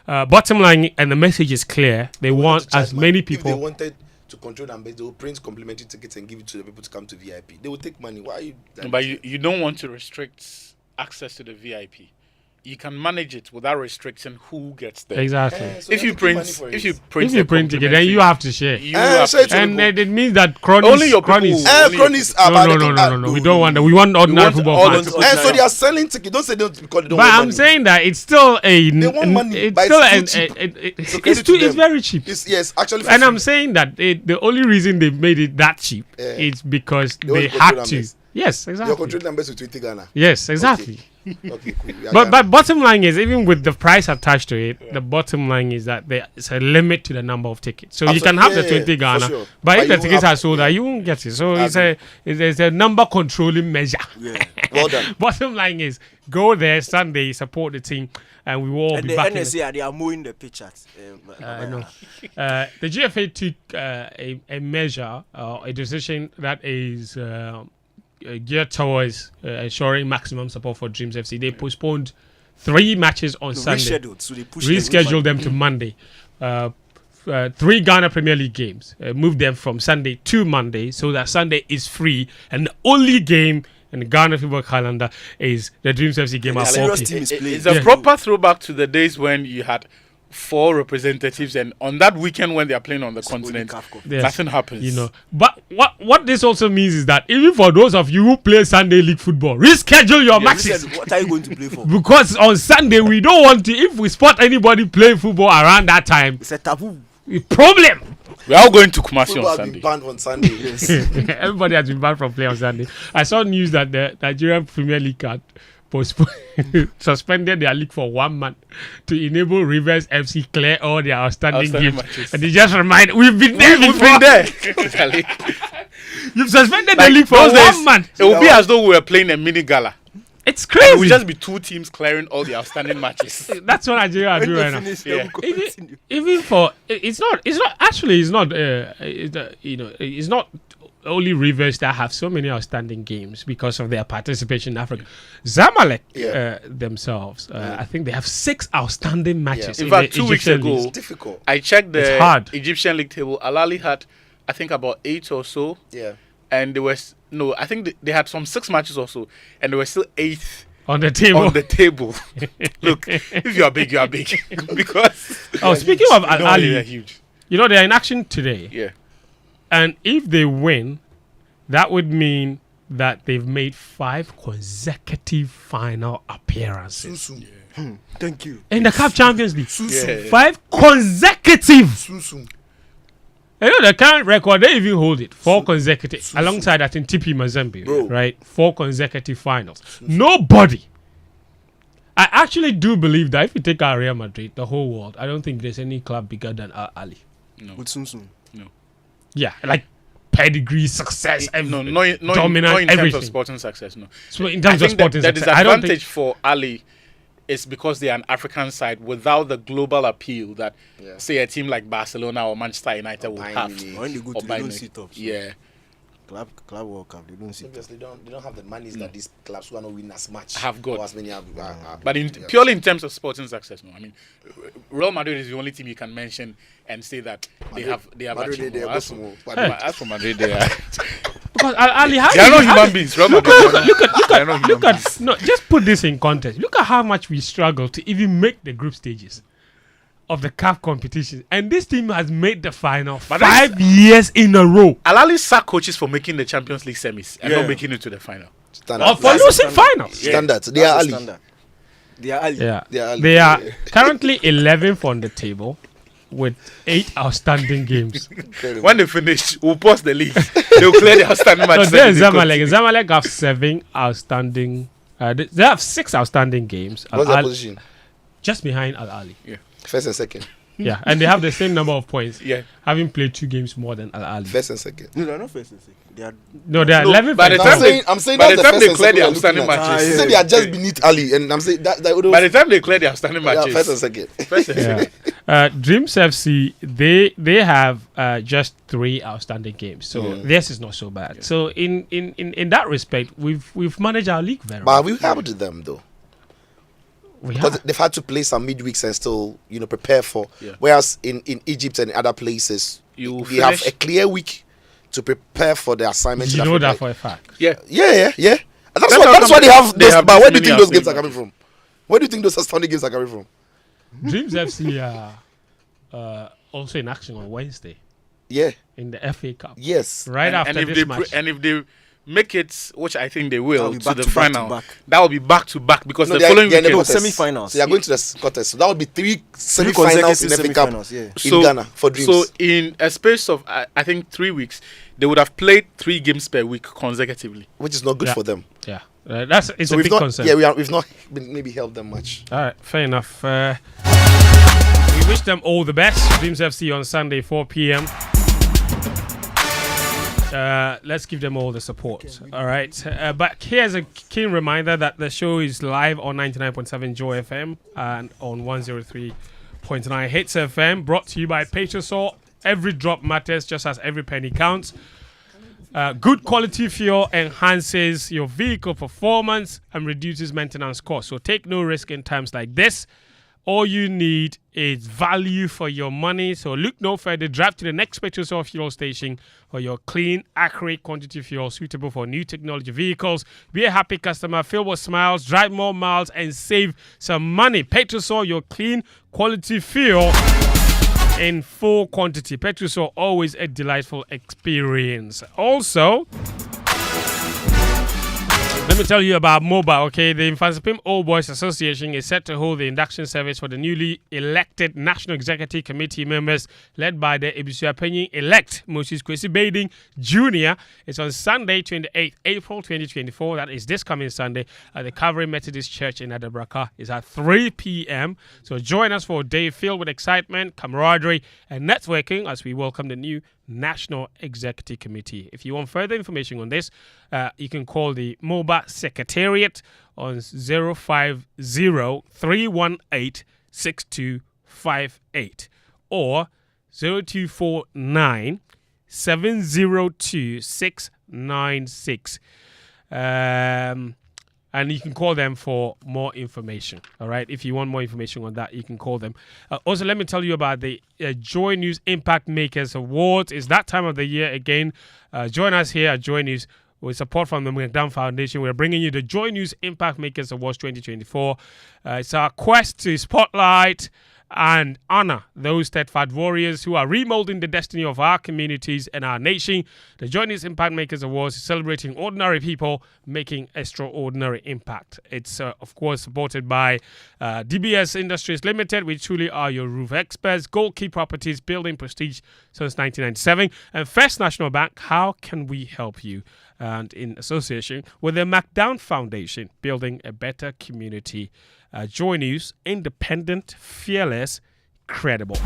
bottom line, and the message is clear, they want as many people. If they wanted to control numbers, they will print complimentary tickets and give it to the people to come to VIP. They will take money. Why are you? But you don't want to restrict access to the VIP. you can manage it without restricting who gets there. Exactly. So if you print ticket, then you have to share. And it means that cronies. Only your cronies. Cronies are no. We don't want that. We want ordinary football fans. And so they are selling tickets. Don't say don't because they don't. But I'm saying that it's still a. They want money. It's very cheap. Yes, actually. And I'm saying that the only reason they made it that cheap is because they had to. Yes, exactly. Your control numbers with 20 Ghana. Yes, exactly. Okay, cool. But bottom line is, even with the price attached to it, the bottom line is that there's a limit to the number of tickets. So you can have the 20 Ghana, sure. but if the tickets are sold out, you won't get it. So it's a number controlling measure. Yeah. Well done. Bottom line is, go there Sunday, support the team, and we will all be back. And they are mowing the pitch at. No. The GFA took a measure, a decision that is geared towards ensuring maximum support for Dreams FC. They postponed 3 matches on Sunday. Rescheduled them to Monday. 3 Ghana Premier League games. Moved them from Sunday to Monday so that Sunday is free. And the only game in the Ghana football calendar is the Dreams FC game at 4 p.m. It's a proper throwback to the days when you had 4 representatives, and on that weekend when they are playing on the continent, nothing happens. You know, but what this also means is that even for those of you who play Sunday league football, reschedule your matches. What are you going to play for? Because on Sunday we don't want to. If we spot anybody playing football around that time, it's a taboo. Problem. We are all going to Kumasi on Sunday. Banned on Sunday. Yes. Everybody has been banned from playing on Sunday. I saw news that the Nigerian Premier League had suspended their league for 1 month to enable Rivers FC clear all their outstanding games. Matches. And they just remind, we've been there before. You've suspended the league for 1 month. It will be as though we were playing a mini gala. It's crazy. It will just be 2 teams clearing all the outstanding matches. That's what Nigeria are doing right now. Yeah. Even for it's not only Rivers that have so many outstanding games because of their participation in Africa. Zamalek themselves, I think they have 6 outstanding matches. In fact, 2 weeks ago, it's difficult. I checked the Egyptian league table. Al Ahly had, I think, about 8 or so. Yeah. And there was I think they had some 6 matches or so, and they were still 8th on the table. Look, if you are big, you are big. Because speaking of Al Ahly, they're huge. You know they're in action today. Yeah. And if they win, that would mean that they've made 5 consecutive final appearances. Thank you. In the CAF Champions League. 5 consecutive. You know, the current record, they even hold it. 4 consecutive. Alongside, I think, TP Mazembe. Right? 4 consecutive finals. Nobody. I actually do believe that if you take out Real Madrid, the whole world, I don't think there's any club bigger than Al Ahly. No. With Sumsum. No. Yeah, like pedigree, success, dominant, no, in everything. terms of sporting success, no. So in terms of sporting the success, I don't think disadvantage for Ali is because they are an African side without the global appeal that, say, a team like Barcelona or Manchester United will have. When they go to, they don't sit up. So. Yeah. Club World Cup, they don't sit up. Obviously, they don't have the monies that these clubs who are not winning as much have got. Or as many have. But purely in terms of sporting success, no. I mean, Real Madrid is the only team you can mention and say that they have achieved more. As for Madrid, they are. Because Ali, they are not human beings. Look at. No, just put this in context. Look at how much we struggle to even make the group stages of the CAF competition, and this team has made the final 5 years in a row. Al Ahly sack coaches for making the Champions League semis and not making it to the final. Or for losing finals. Standard. They are Ali. They are Ali. Yeah. They are currently 11th on the table with 8 outstanding games. When they finish, we'll pause the league. They'll clear the outstanding matches. So there's Zamalek. Zamalek have 7 outstanding. They have 6 outstanding games. What's their position? Just behind Al Ahly. Yeah. First and second. Yeah, and they have the same number of points. Yeah. Having played 2 games more than Al Ahly. First and second. No, they're not first and second. They are 11th. By the time they clear the outstanding matches. You say they are just beneath Ali, and I'm saying that by the time they clear the outstanding matches. First and second. Dreams FC, they have just 3 outstanding games, so this is not so bad. Yeah. So in that respect, we've managed our league very well. But we've helped them though. Because they've had to play some midweeks and still, prepare for. Yeah. Whereas in Egypt and other places, they have a clear week to prepare for the assignment. You know that for a fact. Yeah. That's why they have this. But where do you think those games are coming from? Where do you think those outstanding games are coming from? Dreams FC are also in action on Wednesday. Yeah. In the FA Cup. Yes. Right after this match. And if they make it, which I think they will, to the to final, back. that will be back to back because the they following are in the weekend. quarters. Semi-finals. So they are going to the quarters. So that would be 3 semi-finals in FA Cup in Ghana for Dreams. So in a space of I think 3 weeks, they would have played 3 games per week consecutively, which is not good for them. Yeah, it's a big concern. Yeah, we've not been maybe helped them much. All right, fair enough. We wish them all the best. Dreams FC on Sunday, 4 p.m. Let's give them all the support. All right. But here's a keen reminder that the show is live on 99.7 Joy FM and on 103.9 Hits FM. Brought to you by Petrosol. Every drop matters just as every penny counts. Good quality fuel enhances your vehicle performance and reduces maintenance costs. So take no risk in times like this. All you need is value for your money. So look no further. Drive to the next Petrosol fuel station for your clean, accurate quantity fuel suitable for new technology vehicles. Be a happy customer, fill with smiles, drive more miles, and save some money. Petrosol, your clean, quality fuel in full quantity. Petrosol, always a delightful experience. Also, let me tell you about mobile, okay? The Infansipim Old Boys Association is set to hold the induction service for the newly elected National Executive Committee members led by the Ebisuapenyin-elect Moses Kwesi Bading Jr. It's on Sunday, 28th April 2024. That is this coming Sunday at the Calvary Methodist Church in Adabraka. It's at 3 p.m. So join us for a day filled with excitement, camaraderie, and networking as we welcome the new National Executive Committee. If you want further information on this, you can call the MOBA Secretariat on 050-318-6258 or 0249-702-696. And you can call them for more information. All right. If you want more information on that, you can call them. Also, let me tell you about the Joy News Impact Makers Awards. It's that time of the year again. Join us here at Joy News with support from the McDown Foundation. We're bringing you the Joy News Impact Makers Awards 2024. It's our quest to spotlight and honor those steadfast warriors who are remolding the destiny of our communities and our nation. The Joy News Impact Makers Awards is celebrating ordinary people making extraordinary impact. It's, of course, supported by DBS Industries Limited, which truly are your roof experts, Gold Key Properties, building prestige since 1997, and First National Bank. How can we help you? And in association with the McDown Foundation, building a better community. Joy News, independent, fearless, credible.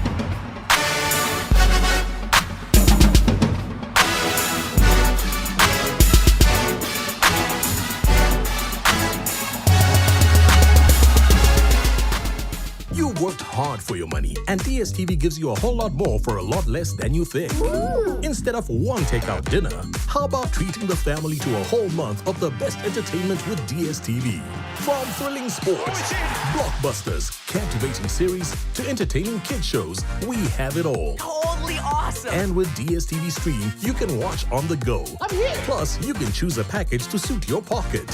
You worked hard for your money, and DSTV gives you a whole lot more for a lot less than you think. Ooh. Instead of one takeout dinner, how about treating the family to a whole month of the best entertainment with DSTV? From thrilling sports, blockbusters, captivating series, to entertaining kid shows, we have it all. Totally awesome! And with DSTV Stream, you can watch on the go. I'm here! Plus, you can choose a package to suit your pocket.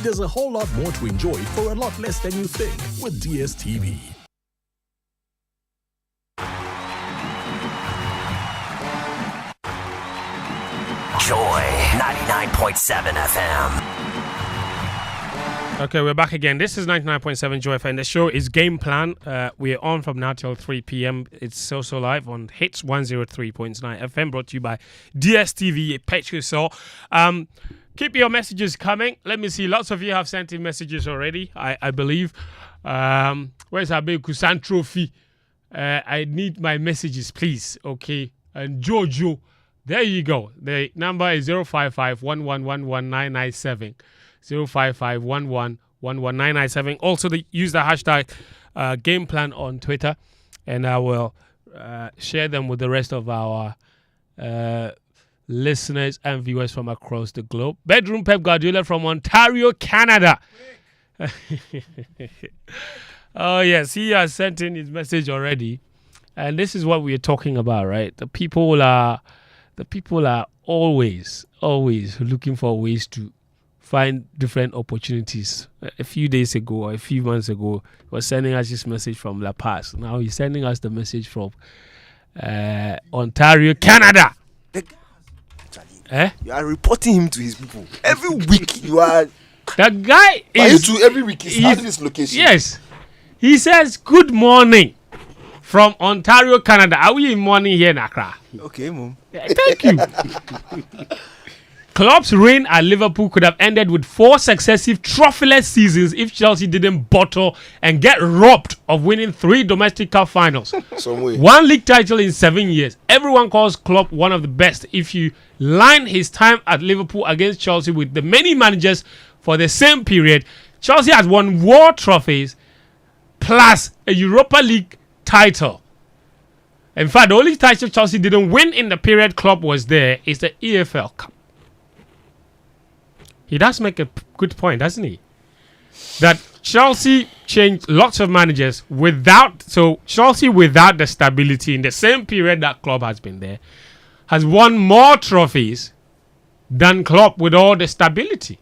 There's a whole lot more to enjoy for a lot less than you think with DSTV. Joy 99.7 FM. Okay, we're back again. This is 99.7 Joy FM. The show is Game Plan. We're on from now till 3 p.m. It's also live on Hits 103.9 FM, brought to you by DSTV Petrosol. Keep your messages coming. Let me see. Lots of you have sent in messages already, I believe. Where's Abe Kusan Trophy? I need my messages, please. Okay. And Jojo. There you go. The number is 055-111-1997. 055-111-1997. Also, use the hashtag Game Plan on Twitter, and I will share them with the rest of our listeners and viewers from across the globe. Bedroom Pep Guardiola from Ontario, Canada. Oh, yes. He has sent in his message already. And this is what we are talking about, right? The people are always looking for ways to find different opportunities. A few days ago or a few months ago, he was sending us this message from La Paz. Now he's sending us the message from Ontario, Canada. You are reporting him to his people every week. You are. That guy is every week. He's at this location. Yes, he says good morning from Ontario, Canada. Are we in morning here in Accra? Okay, mom. Yeah, thank you. Klopp's reign at Liverpool could have ended with 4 successive trophyless seasons if Chelsea didn't bottle and get robbed of winning 3 domestic cup finals. 1 league title in 7 years. Everyone calls Klopp one of the best. If you line his time at Liverpool against Chelsea with the many managers for the same period, Chelsea has won more trophies plus a Europa League title. In fact, the only title Chelsea didn't win in the period Klopp was there is the EFL Cup. He does make a good point, doesn't he? That Chelsea changed lots of managers Chelsea without the stability in the same period that Klopp has been there has won more trophies than Klopp with all the stability.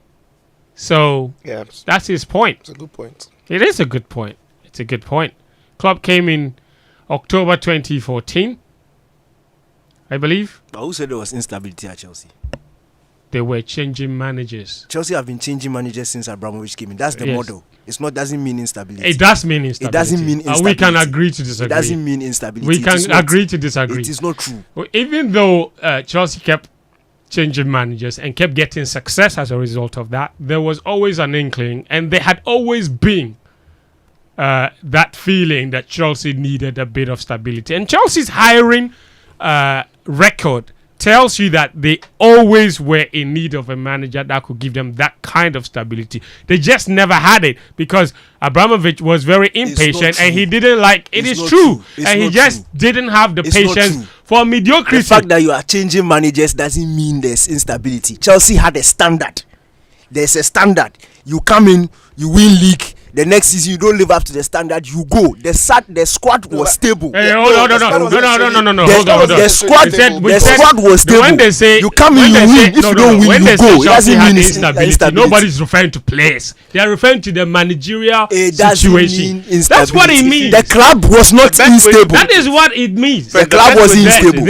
So that's his point. It's a good point. It is a good point. It's a good point. Klopp came in October 2014, I believe. But who said there was instability at Chelsea? They were changing managers. Chelsea have been changing managers since Abramovich came in. That's the model. Doesn't mean instability. It does mean instability. It doesn't mean instability. We can agree to disagree. It doesn't mean instability. We can agree to disagree. It is not true. Even though Chelsea kept changing managers and kept getting success as a result of that, there was always an inkling, and there had always been that feeling that Chelsea needed a bit of stability. And Chelsea's hiring record tells you that they always were in need of a manager that could give them that kind of stability. They just never had it because Abramovich was very impatient and he didn't like it. Is true. And he just didn't have the patience for mediocrity. The fact that you are changing managers doesn't mean there's instability. Chelsea had a standard. There's a standard. You come in, you win league. The next season you don't live up to the standard, you go. The squad was stable. Hey, no. Hold on. The squad was stable. When they say you come in, you win. If you don't win, you go. It doesn't mean instability. Nobody's referring to players. They are referring to the managerial situation. That's what it means. The club was not unstable. That is what it means. The club was unstable.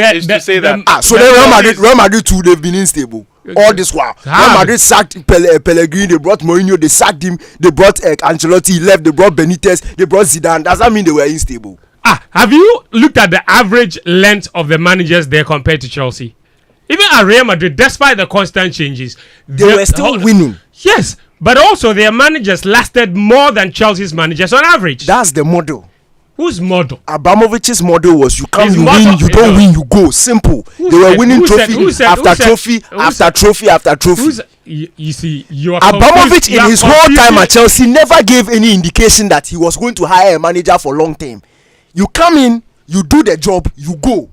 So then Real Madrid too, they've been unstable. All this while, Real Madrid sacked Pellegrini, they brought Mourinho, they sacked him, they brought Ancelotti, he left, they brought Benitez, they brought Zidane. Does that mean they were unstable? Have you looked at the average length of the managers there compared to Chelsea? Even at Real Madrid, despite the constant changes, they were still winning. Yes, but also their managers lasted more than Chelsea's managers on average. That's the model. Whose model? Abramovich's model was you come, you win, you don't win, you go. Simple. They were winning trophy after trophy. You see, you are Abramovich in his whole time at Chelsea never gave any indication that he was going to hire a manager for long term. You come in, you do the job, you go.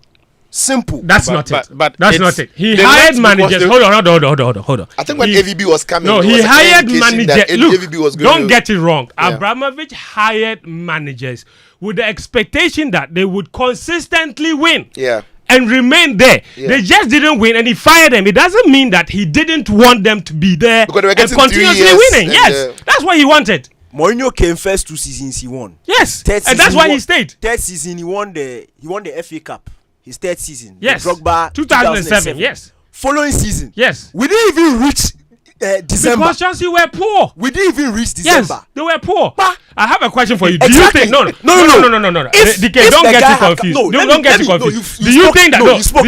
Simple. That's not it. That's not it. He hired managers. Hold on. I think when AVB was coming, he hired managers. Look, don't get it wrong. Abramovich hired managers with the expectation that they would consistently win. Yeah. And remain there. Yeah. They just didn't win and he fired them. It doesn't mean that he didn't want them to be there and continuously winning. Yes. That's what he wanted. Mourinho came first 2 seasons, he won. Yes. And that's why he stayed. Third season he won the FA Cup. His third season. Yes. Drogba 2007. Yes. Following season. Yes. We didn't even reach December. Because Chelsea were poor. We didn't even reach December. Yes, they were poor. Bah. I have a question for you. Do you think no. DK, don't get it confused. Don't get it confused. Do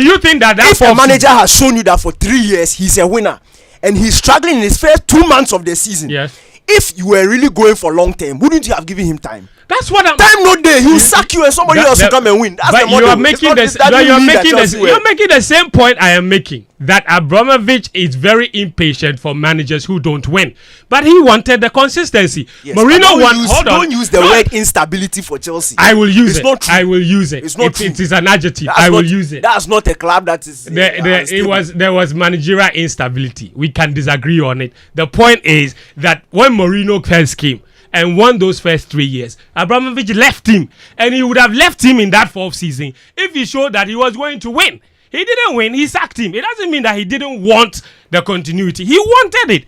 you think that if a manager has shown you that for 3 years he's a winner and he's struggling in his first 2 months of the season? Yes. If you were really going for long term, wouldn't you have given him time? That's what I'm. Time no day. He'll sack you and somebody else will come and win. That's the model. You are making you're making the same point I am making. That Abramovich is very impatient for managers who don't win, but he wanted the consistency. Yes, Mourinho don't use the word instability for Chelsea. I will use it's it. Not true. I will use it. It's not true. It is an adjective. I will use it. That's not a club that is. There was managerial instability. We can disagree on it. The point is that when Mourinho first came and won those first 3 years, Abramovich left him, and he would have left him in that 4th season if he showed that he was going to win. He didn't win. He sacked him. It doesn't mean that he didn't want the continuity. He wanted it.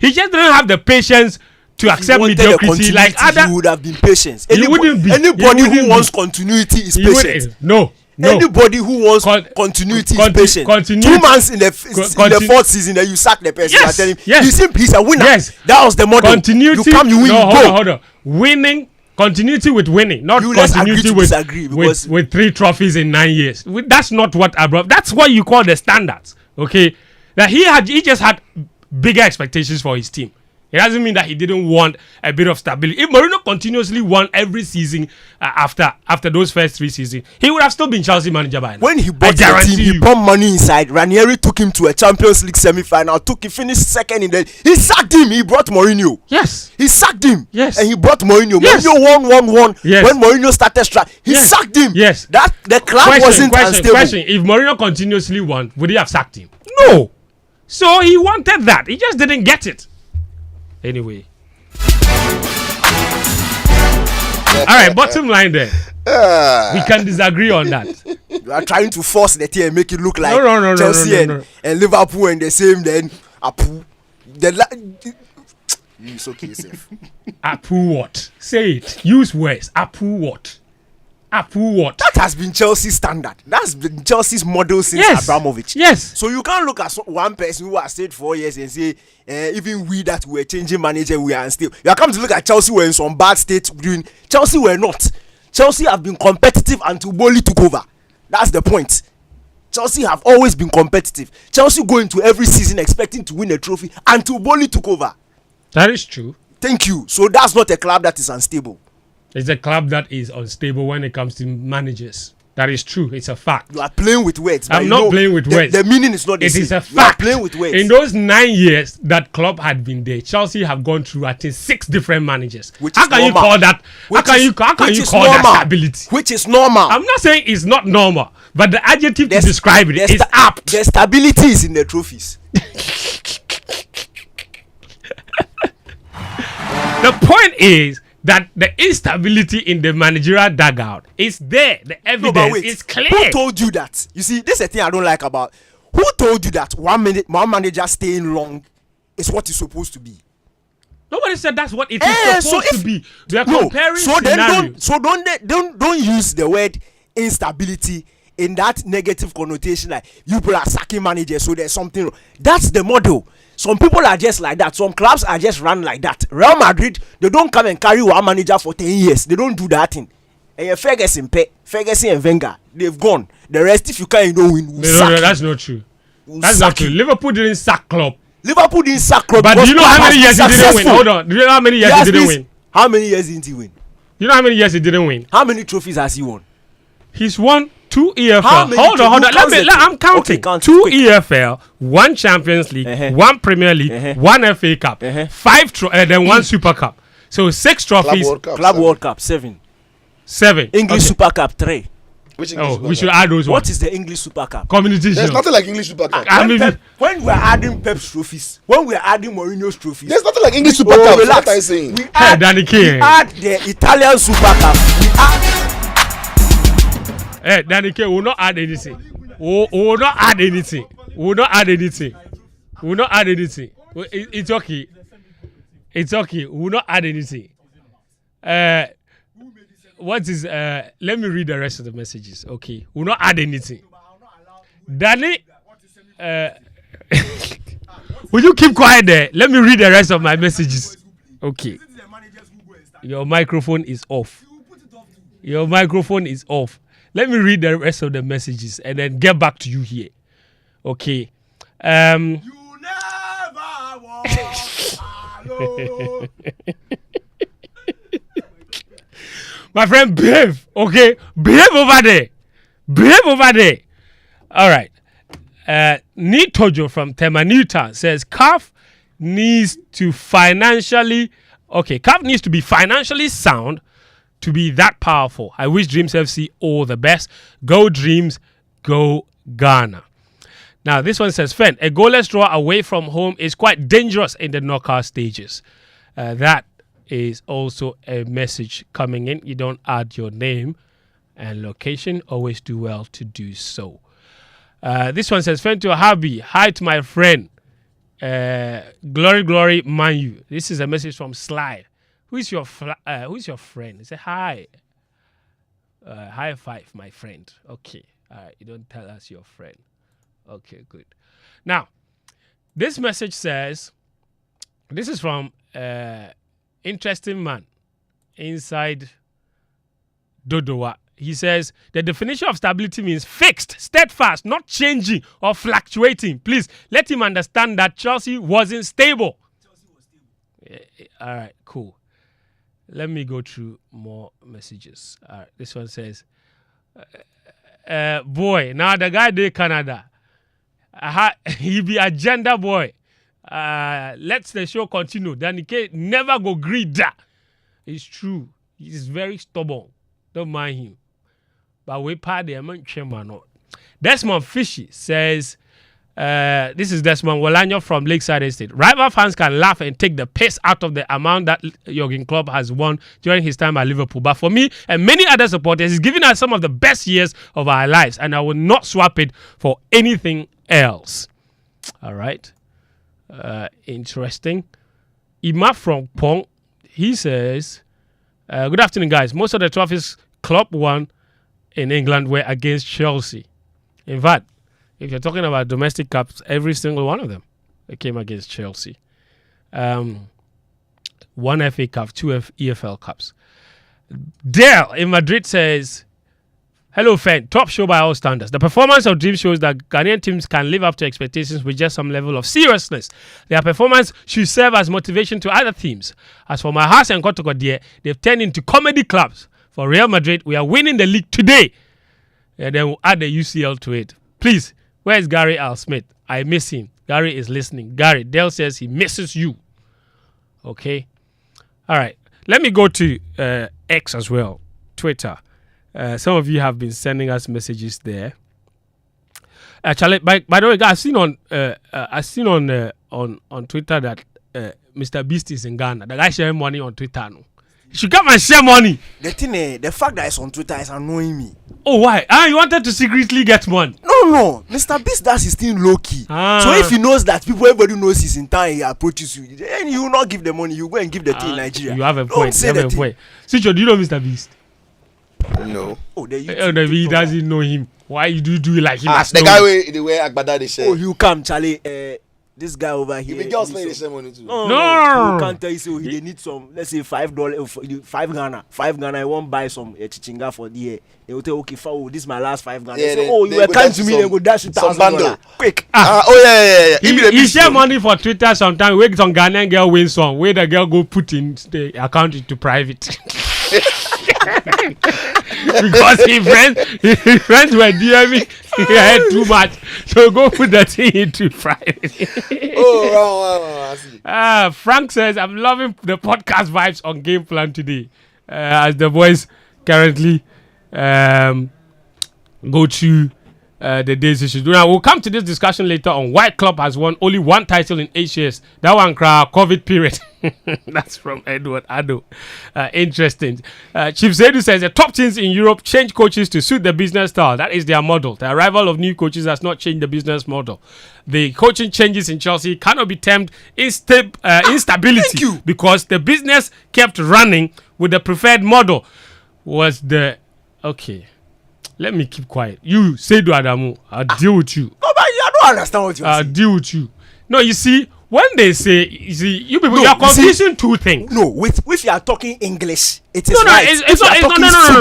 He just didn't have the patience to accept mediocrity like other. He would have been patient. Anybody who wants continuity is patient. No. Anybody who wants continuity is patient. 2 months in the fourth season, then you sack the person. Yes, tell him, yes. He's a winner. Yes. That was the model. Continuity. You come, you win, no, you go. Hold on. Winning. Continuity with winning, not continuity with 3 trophies in 9 years. That's not what I brought. That's what you call the standards. Okay, that he just had bigger expectations for his team. It doesn't mean that he didn't want a bit of stability. If Mourinho continuously won every season after those first 3 seasons, he would have still been Chelsea manager by now. When he bought the team, he pumped money inside. Ranieri took him to a Champions League semi-final. He finished second in the. He sacked him. He brought Mourinho. Yes. He sacked him. Yes. And he brought Mourinho. Yes. Mourinho won. Yes. When Mourinho started he sacked him. Yes. That the club wasn't unstable. Question: if Mourinho continuously won, would he have sacked him? No. So he wanted that. He just didn't get it. Anyway. All right, bottom line there. We can disagree on that. You are trying to force the team and make it look like no, Chelsea and Liverpool and the same. Then Apu, it's okay yourself. Apu what? Say it. Use words. Apu what? Apu what? That has been Chelsea's standard. That's been Chelsea's model since Abramovich. Yes. So you can't look at one person who has stayed 4 years and say, even we that were changing manager, we are still. You are coming to look at Chelsea were in some bad state during. Chelsea were not. Chelsea have been competitive until Boli took over. That's the point. Chelsea have always been competitive. Chelsea go into every season expecting to win a trophy until Boli took over. That is true. Thank you. So that's not a club that is unstable. It's a club that is unstable when it comes to managers. That is true. It's a fact. You are playing with words. I'm not playing with words. The meaning is not the same. It is a fact. You are playing with words. In those 9 years that Klopp had been there, Chelsea have gone through, I think, 6 different managers. How can you call that? How can you call that stability? Which is normal. I'm not saying it's not normal, but the adjective to describe it is apt. The stability is in the trophies. The point is that the instability in the managerial dugout is there. The evidence is clear. Who told you that? You see, this is the thing I don't like about. Who told you that one manager staying long is what it's supposed to be? Nobody said that's what it is supposed to be. They are comparing scenarios. Don't use the word instability in that negative connotation, like you people are sacking managers, so there's something wrong. That's the model. Some people are just like that. Some clubs are just run like that. Real Madrid, they don't come and carry one manager for 10 years. They don't do that thing. And Ferguson and Wenger, they've gone. The rest, if you can't, you don't win. No, that's not true. That's not true. Liverpool didn't sack Klopp. Liverpool didn't sack Klopp. But do you know how many years he didn't win? Hold on. Do you know how many years he didn't win? How many years didn't he win? You know how many years he didn't win? How many trophies has he won? He's won 2 EFL. Hold on. I'm counting. Okay, 2 EFL, 1 Champions League, 1 Premier League, 1 FA Cup, 5 then 1 Super Cup. So 6 trophies. Club World Cup 7. 7. English Super Cup 3. We should add those ones. What is the English Super Cup? Community There's Shield. nothing like English Super Cup. When we're adding Pep's trophies, when we're adding Mourinho's trophies, There's nothing like English Super Cup. Relax. What am I saying? We add the Italian Super Cup. We add. Danny K will not add anything. We will not add anything. We will not add anything. We will not add anything. It's okay. It's okay. We will not add anything. What is let me read the rest of the messages. Okay. We will not add anything. Danny, will you keep quiet there? Let me read the rest of my messages. Okay. Your microphone is off. Your microphone is off. Let me read the rest of the messages and then get back to you here. Okay. You never walk alone. My friend, behave. Okay. Behave over there. Behave over there. All right. Nitojo from Temanuta says CAF needs to be financially sound to be that powerful. I wish Dreams FC all the best. Go Dreams, go Ghana. Now this one says, Fen, a goalless draw away from home is quite dangerous in the knockout stages. That is also a message coming in. You don't add your name and location. Always do well to do so. This one says, Fen to Habi, hi to my friend Glory, Man U. This is a message from Sly. Who's your friend? He said, hi. High five, my friend. Okay. All right. You don't tell us your friend. Okay, good. Now, this message says, this is from Interesting Man inside Dodowa. He says, the definition of stability means fixed, steadfast, not changing or fluctuating. Please let him understand that Chelsea wasn't stable. All right, cool. Let me go through more messages. All right, this one says, boy, now the guy did Canada. He be a gender boy. Let's the show continue. Then he can never go greed that. It's true. He's very stubborn. Don't mind him. But we part the amount not. Desmond Fishy says, this is Desmond Wolanyo from Lakeside Estate. Rival fans can laugh and take the piss out of the amount that Jurgen Klopp has won during his time at Liverpool. But for me and many other supporters, he's given us some of the best years of our lives, and I will not swap it for anything else. All right. Interesting. Ima from Pong, he says, good afternoon, guys. Most of the trophies Klopp won in England were against Chelsea. In fact, if you're talking about domestic cups, every single one of them came against Chelsea. One FA Cup, two EFL Cups. Dale in Madrid says, hello, fan. Top show by all standards. The performance of Dream shows that Ghanaian teams can live up to expectations with just some level of seriousness. Their performance should serve as motivation to other teams. As for my house and Kotoko, they've turned into comedy clubs. For Real Madrid, we are winning the league today. And then we'll add the UCL to it. Please, where's Gary Al Smith? I miss him. Gary is listening. Gary, Dale says he misses you. Okay. All right. Let me go to X as well. Twitter. Some of you have been sending us messages there. Charlie, by the way, guys, I've seen on Twitter that Mr. Beast is in Ghana. The guy sharing money on Twitter. No? You should come and share money. The fact that it's on Twitter is annoying me. Oh, why? You wanted to secretly get money? No. Mr. Beast does his thing low key. So if he knows that everybody knows he's in town, he approaches you, then you will not give the money. You go and give the thing in Nigeria. You have a point. Sicho, do you know Mr. Beast? No. Oh, he doesn't know him. Why you do it like him? The guy the way Agbada they share. Oh, you come, Charlie. This guy over here. The girls play the same money too. No. You can't tell you so he need some. Let's say $5, $5 Ghana. I won't buy some chichinga for the year. They will tell okay, this is my last $5 Ghana. Yeah, say, you were kind to me. They go dash you $1,000. Quick. Yeah. He share money for Twitter sometimes. Wait, some Ghanaian girl win some. Where the girl go put in the account into private. Because his friends were DMing, he had too much, so go put that thing into private. Wrong. Frank says, I'm loving the podcast vibes on Game Plan today, as the boys currently go through the day's issues. Now, we'll come to this discussion later on why Klopp has won only one title in 8 years. That one, COVID period. That's from Edward Addo. Interesting. Chief Zedu says the top teams in Europe change coaches to suit the business style. That is their model. The arrival of new coaches has not changed the business model. The coaching changes in Chelsea cannot be termed instability because the business kept running with the preferred model. Okay. Let me keep quiet. You say to Adamu, I'll deal with you. No, but I don't understand what you're saying. I'll deal with you. No, you see, when they say, you people, you are confusing two things. No, if you are talking English, it is right.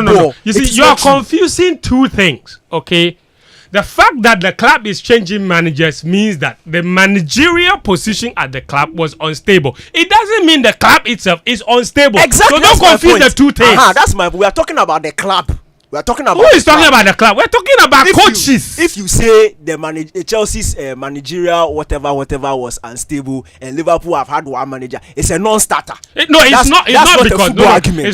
No. You see, you are confusing two things, okay? The fact that the club is changing managers means that the managerial position at the club was unstable. It doesn't mean the club itself is unstable. Exactly. So don't confuse the two things. That's my point. We are talking about the club. We are talking about who is talking about the club? We're talking about coaches. If you say the Chelsea's managerial whatever was unstable and Liverpool have had one manager, it's a non-starter. It's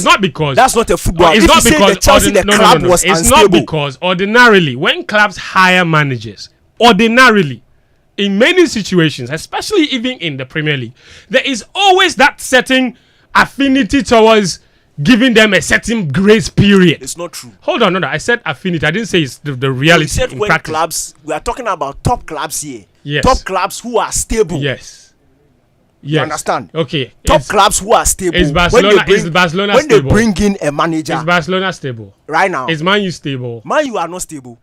not because that's not a football. It's not because Chelsea the club was unstable. It's not because ordinarily when clubs hire managers, in many situations, especially even in the Premier League, there is always that certain affinity towards giving them a certain grace period. It's not true. Hold on, no. I said affinity. I didn't say it's the reality. You said when clubs, we are talking about top clubs here. Yes. Top clubs who are stable. Yes. You understand? Okay. Top clubs who are stable. Is Barcelona when stable? they bring in a manager. Is Barcelona stable? Right now. Is Man U stable? Man U are not stable.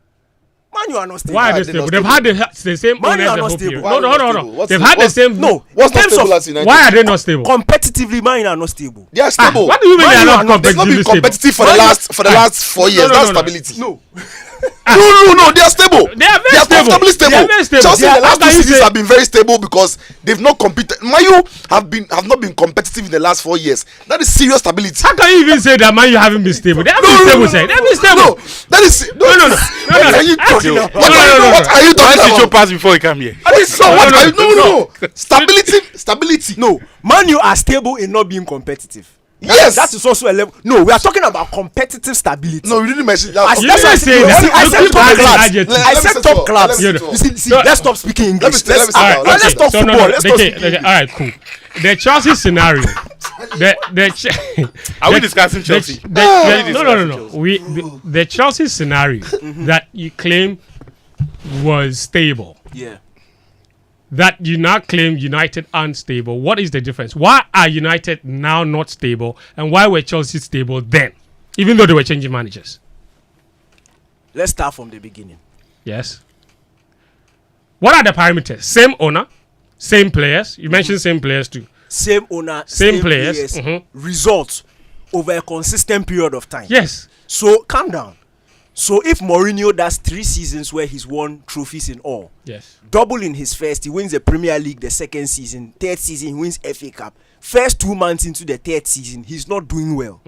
Man U are not stable. Why are they stable? They've had the same Man U owners are the not whole stable. period. Why are No. they not stable? They've had the same. No. What's not in terms stable of as United? Why are they not stable? competitively, Man U are not stable. They are stable. What do you mean they are not They've not been competitively stable? competitive for the last 4 years. That's stability. No. No, they are stable. They are very stable. comfortably stable. They are very stable. Chelsea in the last How 2 can you seasons say- have been very stable because they've not competed. Man U have not been competitive in the last 4 years. That is serious stability. How can you even say that Man U haven't been stable? They have been stable, say. They have been stable. No, that is No. What are you talking about? What No. are you Why talking did you about? pass before you come here? No. Stability. No. Man U are stable in not being competitive. Yes. That is also a level. No, we are talking about competitive stability. No, you didn't mention that. You That's why I didn't say said- that. see, I You said keep top adding clubs. adjectives. I said top Let clubs. me talk. You see, No. let's stop speaking English. Let me Let's talk. let's talk football. Let's talk Okay, all right, cool. The Chelsea scenario. Are we discussing Chelsea? No. The Chelsea scenario that you claim was stable. Yeah. That you now claim United unstable. What is the difference? Why are United now not stable, and why were Chelsea stable then, even though they were changing managers? Let's start from the beginning. Yes. What are the parameters? Same owner, same players. You mentioned same players too. Same owner, Same players. Results over a consistent period of time. Yes. So calm down. So if Mourinho does 3 seasons where he's won trophies in all, Yes. double in his first, he wins the Premier League the second season, third season he wins FA Cup. First 2 months into the third season, he's not doing well.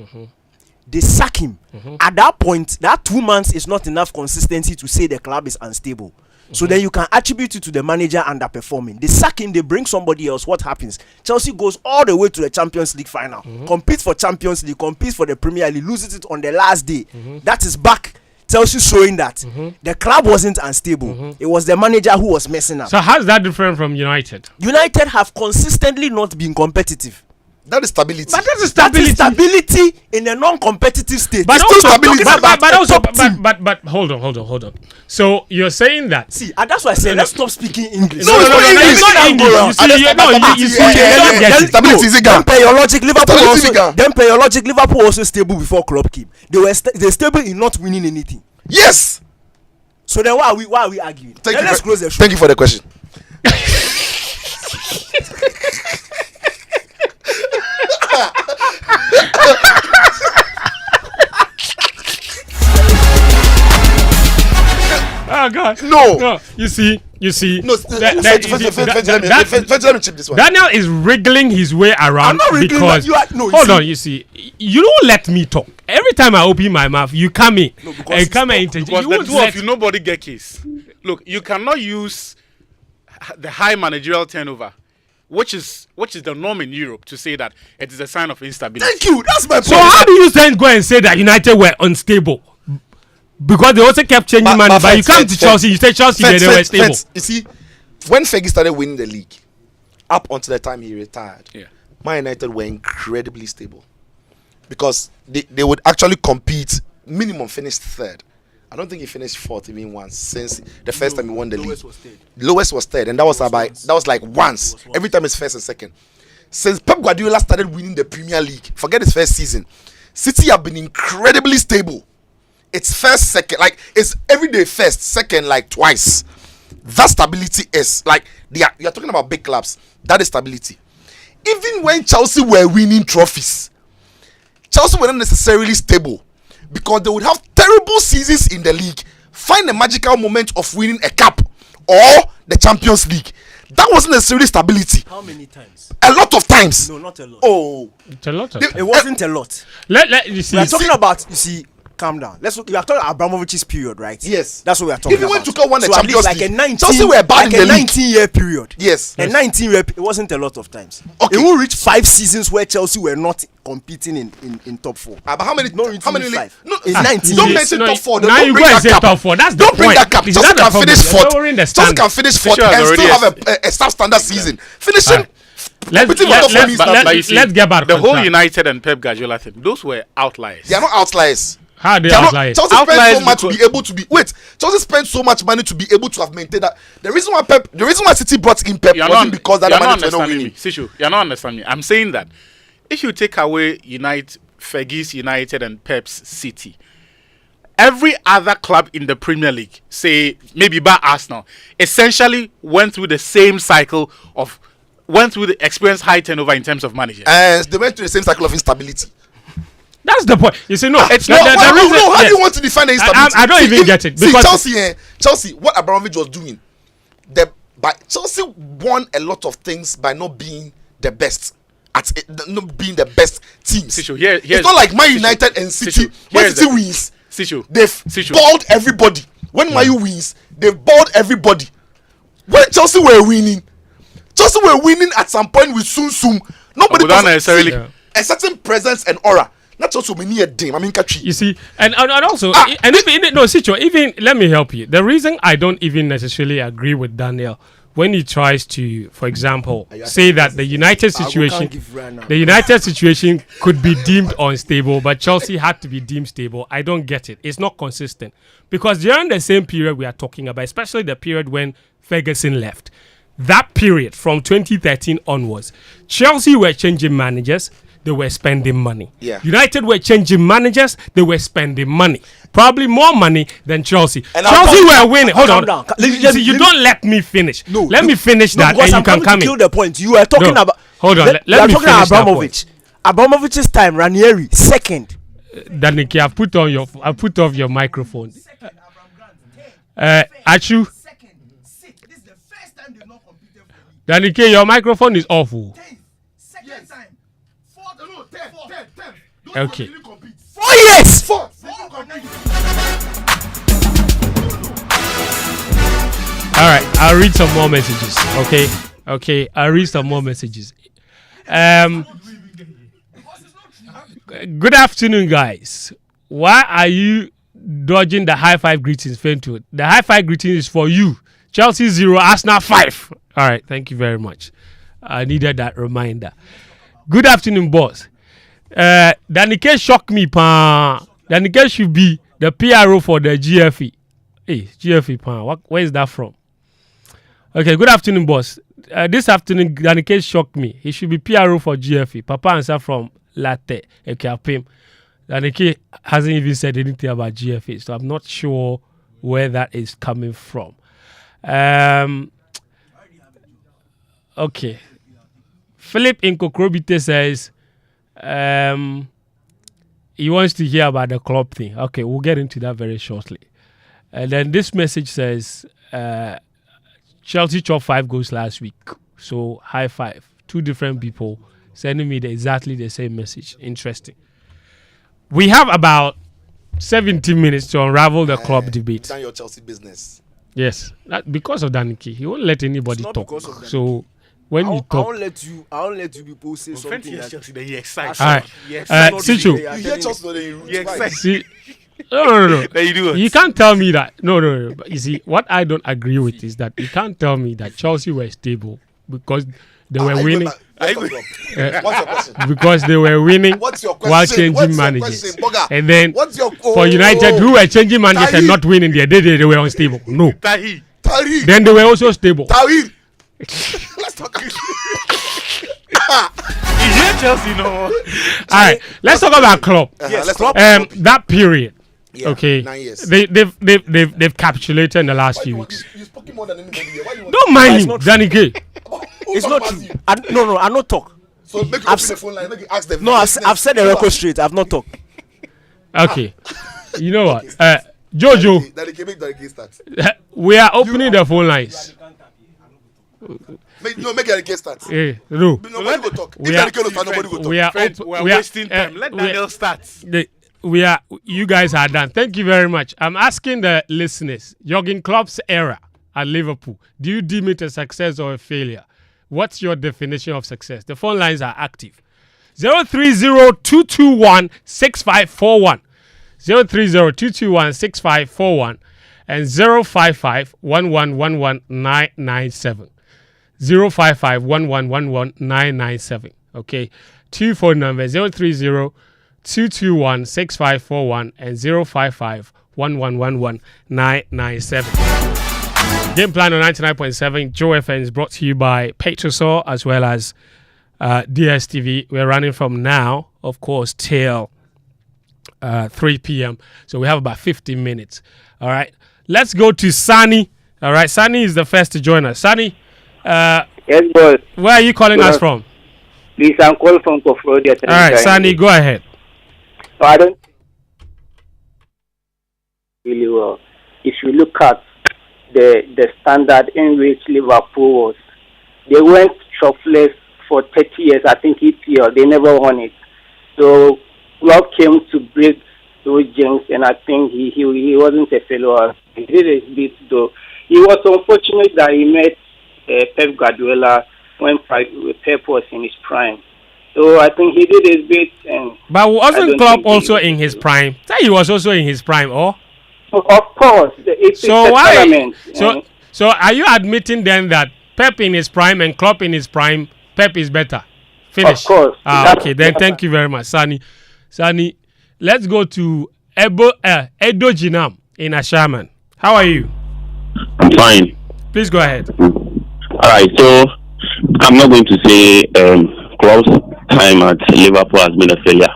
They sack him. At that point, that 2 months is not enough consistency to say the club is unstable. So then you can attribute it to the manager underperforming. They sack him, they bring somebody else. What happens? Chelsea goes all the way to the Champions League final, competes for Champions League, competes for the Premier League, loses it on the last day. That is back. Chelsea showing that the club wasn't unstable. It was the manager who was messing up. So how's that different from United? United have consistently not been competitive. That is stability. But that is That stability. is stability in a non-competitive state. But It's also, still stability. but hold on. So you're saying that? See, and that's why I said let's stop speaking English. No, it's not English. You see, you don't get it. Stability is Then per your logic, Liverpool Stability also. figure. Then per your logic, Liverpool also stable before Klopp came. They stable in not winning anything. Yes. So then why are we arguing? Then let's close the show. Thank you for the question. Oh God. No. You see. No, let me chip this one. Daniel is wriggling his way around I'm not wriggling, because but you hold on. You see, you don't let me talk. Every time I open my mouth, you come in and come and interject. Because You the won't two let- of you, nobody get case. Look, you cannot use the high managerial turnover, which is the norm in Europe, to say that it is a sign of instability. Thank you. That's my point. So how do you then go and say that United were unstable? Because they also kept changing money. But you come to Chelsea, you say Chelsea they were stable. You see, when Fergie started winning the league, up until the time he retired, Yeah. Man United were incredibly stable because they would actually compete. Minimum finished third. I don't think he finished fourth even once since the first time he won the league. Lowest was third, and that was like once. Every time it's first and second. Since Pep Guardiola started winning the Premier League, forget his first season, City have been incredibly stable. It's first, second, like it's every day first, second, like twice. That stability is like you're talking about big clubs. That is stability. Even when Chelsea were winning trophies, Chelsea were not necessarily stable because they would have terrible seasons in the league, find a magical moment of winning a cup or the Champions League. That wasn't necessarily stability. How many times? A lot of times. No, not a lot. Oh, It's a lot of It wasn't a lot. let you see. We are talking about, you see, calm down. We are talking about Abramovich's period, right? Yes. That's what we are talking Even about. when Tuchel won the So at least Champions like League, a 19, Chelsea were bad like in a the league. 19-year period. yes. A 19-year, it wasn't a lot of times. Okay. It won't reach 5 seasons where Chelsea were not competing in top 4. But how many? No, How many? 5. No, It's 19 Don't years. mention No, top 4. now Don't you bring go and that say cap. top 4. That's the Don't bring point. that cap. Is Chelsea that the can problem? finish You're fourth. lowering the Chelsea standard. can finish fourth Sure, and already still is. have a substandard season. Finishing. competing for top 4 means But nothing. you see, let's get back to the whole contract. United and Pep Guardiola thing. Those were outliers. They are not outliers. How they They are not- outliers? Chelsea spent Outliers so much to because- be able to be. Wait, Chelsea spent so much money to be able to have maintained that. The reason why City brought in Pep wasn't because that you're the not money were not understanding winning. me. Sishu, you're not understanding me. I'm saying that if you take away Fergie's United and Pep's City, every other club in the Premier League, say maybe by Arsenal, essentially went through the same cycle of experienced high turnover in terms of managers. And they went through the same cycle of instability. That's the point. You see, no, It's the, not- the, How the reason, do yes. you want to define the instability? I don't See, even get it, because- Chelsea, what Abramovich was doing, Chelsea won a lot of things by not being the best not being the best teams. Sishu, It's not like Man United and City. When City wins, they've balled everybody. When Man U wins, they've balled everybody. When Chelsea were winning at some point with Sum. Nobody without necessarily a certain presence and aura. Not just many a damn. I mean, you see, and also, and even no, Sicho, even let me help you. The reason I don't even necessarily agree with Daniel when he tries to, for example, say that the United situation could be deemed unstable, but Chelsea had to be deemed stable. I don't get it. It's not consistent, because during the same period we are talking about, especially the period when Ferguson left, that period from 2013 onwards, Chelsea were changing managers. They were spending money. Yeah. United were changing managers. They were spending money. Probably more money than Chelsea. And Chelsea were winning. Hold on. Calm down. You don't let me finish. No, let me finish that, and you can come in. Kill the point. You are talking about. Hold on. Let me talking finish about that Abramovich. Abramovich's time, Ranieri second. Daniki, I've put off your microphone. Achu. Daniki, your microphone is awful. Okay. 4 years. All right, I'll read some more messages. Okay, I'll read some more messages. Good afternoon, guys. Why are you dodging the high five greetings, Fentu? The high five greetings is for you. Chelsea 0, Arsenal 5. All right, thank you very much. I needed that reminder. Good afternoon, boss. Danike shocked me, pa. Danike should be the PRO for the GFE. Hey, GFE, pa. Where is that from? Okay, good afternoon, boss. This afternoon, Danike shocked me. He should be PRO for GFE. Papa answer from Latte. Okay, Danike hasn't even said anything about GFE, so I'm not sure where that is coming from. Okay. Philip Inkokrobite says he wants to hear about the Klopp thing. Okay, we'll get into that very shortly. And then this message says Chelsea chopped 5 goals last week. So high five. 2 different people sending me exactly the same message. Interesting. We have about 17 minutes to unravel the Klopp debate. Done your Chelsea business. Yes, because of Daniki, he won't let anybody It's not talk. because of Daniki. So when you I talk, won't let you people say something that he excites. all right, Sichu, You hear Chelsea, then You excited. see, no. There you do it. You can't tell me that. No. But you see, what I don't agree with is that you can't tell me that Chelsea were stable because they were winning. What's your question? Because they were winning What's your question? while changing What's your managers. question, Boga? And then What's your for United, who were changing managers and Tahir. not winning their day, they were unstable. No. Tahir. Tahir. Then they were also stable. Tahir. Let's talk. You hear Chelsea no more. All right, let's talk about Klopp. Let's talk. That period. Yeah, Okay, 9 years. they've capitulated in the last few weeks. You spoken more than anybody here. Why you want Don't mind It's him, not Danny Gay. it's not true. I not talk. So make you I've open the phone line. Make you ask them. No, I've said the record straight. I've not talked. Okay, you know what, Jojo, That they can make that start. we are opening the phone lines. Make the case start. No, Nobody go talk. If We that are- case start, nobody go talk. we are Friends, op- we're we are- wasting time. Let Daniel start. You guys are done. Thank you very much. I'm asking the listeners, Jurgen Klopp's era at Liverpool, do you deem it a success or a failure? What's your definition of success? The phone lines are active. 030-221-6541. 030-221-6541 and 055-1111-997. 055-1111-997. Okay. 2 phone numbers 030 221-6541 and 055-1111-997. Game Plan on 99.7 Joe FM is brought to you by Petrosol as well as DSTV. We're running from now, of course, till 3 p.m. So we have about 15 minutes. All right. Let's go to Sani. All right. Sani is the first to join us. Sani, yes, boss. Where are you calling us from? Please, I'm calling from Kofrodia. All right, Sani, go ahead. I don't really well. If you look at the standard in which Liverpool was, they went shopless for 30 years. I think each year they never won it. So Klopp came to break those jinx, and I think he wasn't a failure. He did his bit though. He was unfortunate that he met Pep Guardiola when Pep was in his prime. So I think he did his bit. But wasn't Klopp also in his prime? He was also in his prime, or? Of course. It's a tournament. So are you admitting then that Pep in his prime and Klopp in his prime, Pep is better? Finish. Of course. Okay, then thank you very much, Sani. Sani, let's go to Edo Jinam in Ashaman. How are you? I'm fine. Please go ahead. All right, so I'm not going to say Klopp's time at Liverpool has been a failure.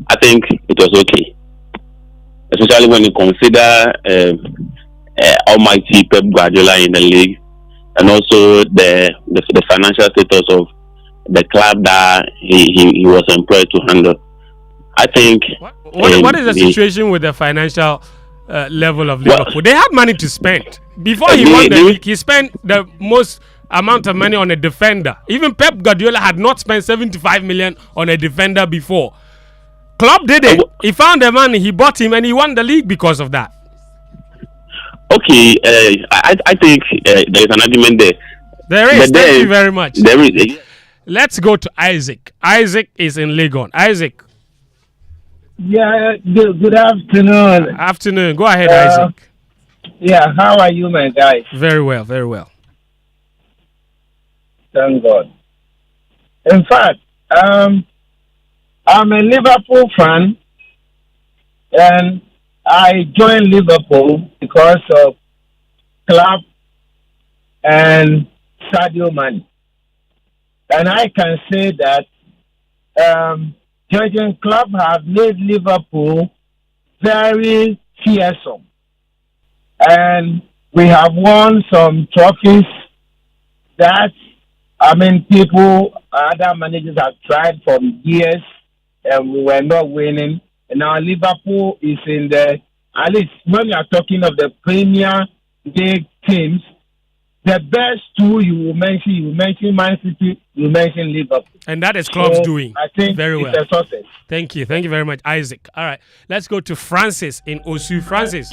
I think it was okay, especially when you consider almighty Pep Guardiola in the league, and also the financial status of the club that he was employed to handle. I think. What is the situation with the financial level of Liverpool? They had money to spend. Before he won the league, he spent the most amount of money on a defender. Even Pep Guardiola had not spent 75 million on a defender before. Klopp did it. He found the money, he bought him, and he won the league because of that. Okay, I think there is an argument there. There is. Thank you very much. There is. Let's go to Isaac. Isaac is in Legon. Isaac. Yeah, good afternoon. Afternoon. Go ahead, Isaac. Yeah, how are you, my guy? Very well, very well. Thank God. In fact, I'm a Liverpool fan, and I joined Liverpool because of Klopp and Sadio Mane. And I can say that Jurgen Klopp have made Liverpool very fearsome. And we have won some trophies that, people, other managers have tried for years, and we were not winning. And now Liverpool is in the, at least when you are talking of the Premier League teams, the best two you mention Man City, you mention Liverpool. And that is Klopp's doing. I think very well. It's a success. Thank you. Thank you very much, Isaac. All right. Let's go to Francis in Osu. Francis.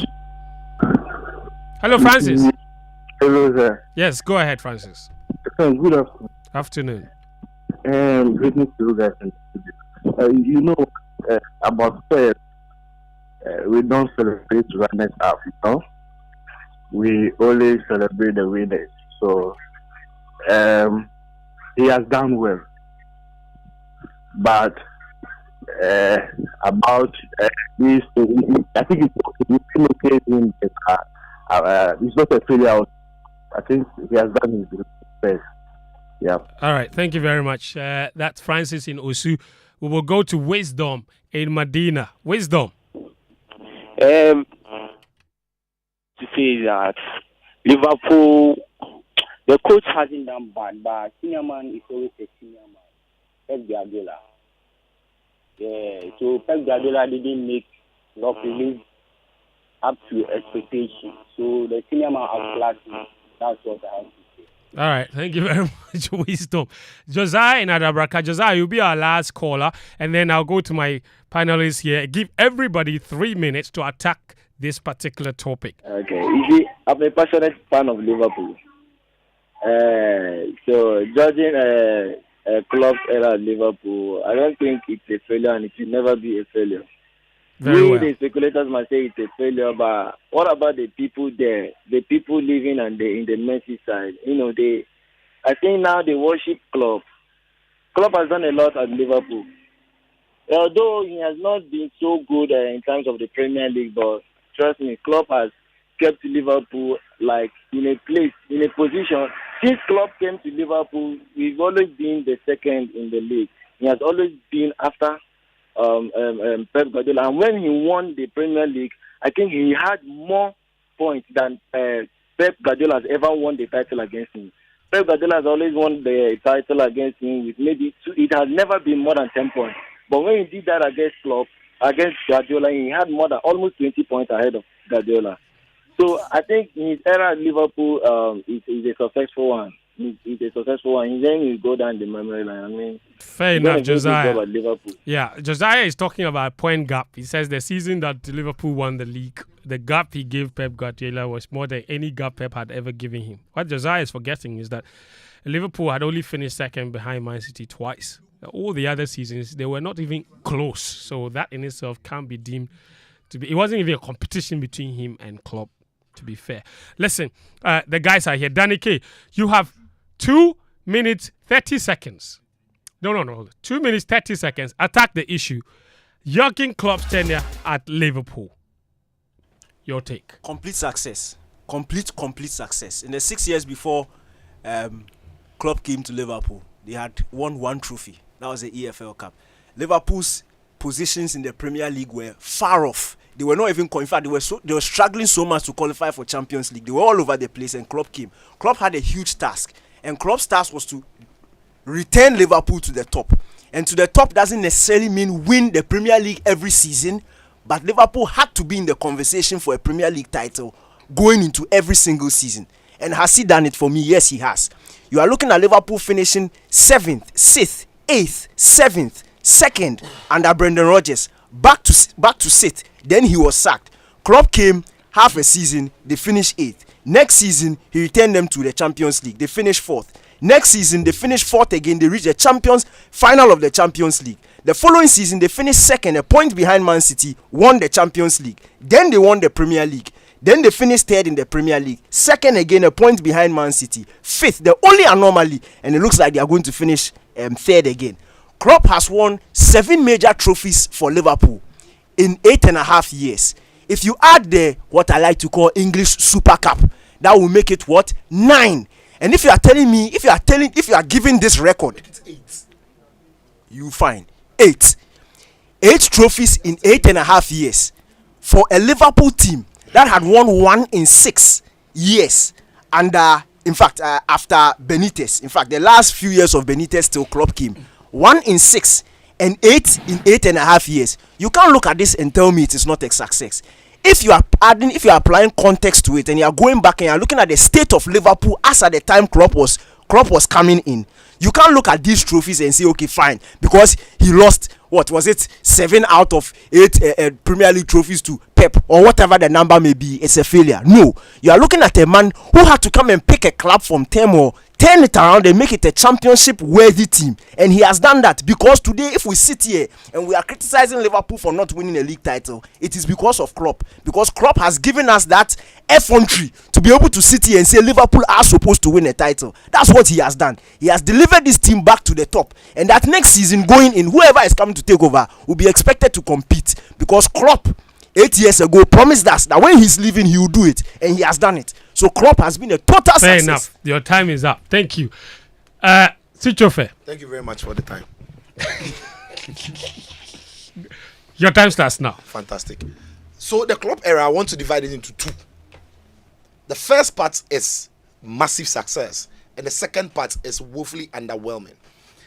Hello, Francis. Hello, sir. Yes, go ahead, Francis. Good afternoon. Greetings to you guys. About Spurs, we don't celebrate runners up, we only celebrate the winners. So he has done well. But about this, I think it's okay. It's not a failure. I think he has done his best. Yeah. All right. Thank you very much. That's Francis in Osu. We will go to Wisdom in Medina. Wisdom. To say that Liverpool, the coach hasn't done bad, but senior man is always a senior man. Pep Guardiola. Yeah, so Pep Guardiola didn't make live up to expectation. So the senior man outclassed him. That's what I have to say. All right, thank you very much, Wisdom. Josiah in Adabraka. Josiah, you'll be our last caller, and then I'll go to my panelists here. Give everybody 3 minutes to attack this particular topic. Okay, you see, I'm a passionate fan of Liverpool. So judging Klopp's era at Liverpool, I don't think it's a failure, and it will never be a failure. The speculators might say it's a failure, but what about the people there, the people living in the Merseyside? I think now they worship Klopp. Klopp has done a lot at Liverpool. Although he has not been so good in terms of the Premier League, but trust me, Klopp has kept Liverpool like in a position. Since Klopp came to Liverpool, we've always been the second in the league. He has always been after Pep Guardiola. And when he won the Premier League, I think he had more points than Pep Guardiola has ever won the title against him. Pep Guardiola has always won the title against him with maybe it has never been more than 10 points. But when he did that against Klopp, against Guardiola, he had more than almost 20 points ahead of Guardiola. So I think in his era at Liverpool is a successful one. He's a successful one. Then he go down the memory line. I mean, fair enough, Josiah. At Liverpool. Yeah, Josiah is talking about point gap. He says the season that Liverpool won the league, the gap he gave Pep Guardiola was more than any gap Pep had ever given him. What Josiah is forgetting is that Liverpool had only finished second behind Man City twice. All the other seasons, they were not even close. So that in itself can't be deemed to be... It wasn't even a competition between him and Klopp, to be fair. Listen, the guys are here. Danny K, you have 2 minutes, 30 seconds. No. 2 minutes, 30 seconds. Attack the issue. Jurgen Klopp's tenure at Liverpool. Your take. Complete success. Complete success. In the 6 years before Klopp came to Liverpool, they had won one trophy. That was the EFL Cup. Liverpool's positions in the Premier League were far off. They were not even qualified. They were struggling so much to qualify for Champions League. They were all over the place, and Klopp came. Klopp had a huge task, and Klopp's task was to return Liverpool to the top. And to the top doesn't necessarily mean win the Premier League every season, but Liverpool had to be in the conversation for a Premier League title going into every single season. And has he done it for me? Yes, he has. You are looking at Liverpool finishing 7th, 6th, 8th, 7th, 2nd under Brendan Rodgers. Back to sit. Then he was sacked. Klopp came half a season, they finished 8th. Next season, he returned them to the Champions League. They finished 4th. Next season, they finished 4th again. They reached the final of the Champions League. The following season, they finished 2nd, a point behind Man City, won the Champions League. Then they won the Premier League. Then they finished 3rd in the Premier League. 2nd again, a point behind Man City. 5th, the only anomaly, and it looks like they are going to finish 3rd again. Klopp has won 7 major trophies for Liverpool in 8.5 years. If you add what I like to call English Super Cup, that will make it 9. And if you are giving this record, you find 8 trophies in 8.5 years for a Liverpool team that had won 1 in 6 years under, after Benitez. In fact, the last few years of Benitez till Klopp came, 1 in 6 and 8 in 8.5 years. You can't look at this and tell me it is not a success. If you are applying context to it and you are going back and you are looking at the state of Liverpool as at the time Klopp was coming in, you can't look at these trophies and say, okay, fine, because he lost, 7 out of 8 Premier League trophies to Pep, or whatever the number may be, it's a failure. No, you are looking at a man who had to come and pick a club from Temor, turn it around and make it a championship worthy team, and he has done that. Because today, if we sit here and we are criticizing Liverpool for not winning a league title, it is because of Klopp. Because Klopp has given us that effrontery to be able to sit here and say Liverpool are supposed to win a title. That's what he has done. He has delivered this team back to the top, and that next season going in, whoever is coming to take over will be expected to compete, because Klopp 8 years ago promised us that when he's leaving he will do it, and he has done it. So Klopp has been a total success. Fair enough. Your time is up. Thank you. Sichofe. Thank you very much for the time. Your time starts now. Fantastic. So the Klopp era, I want to divide it into 2. The first part is massive success, and the second part is woefully underwhelming.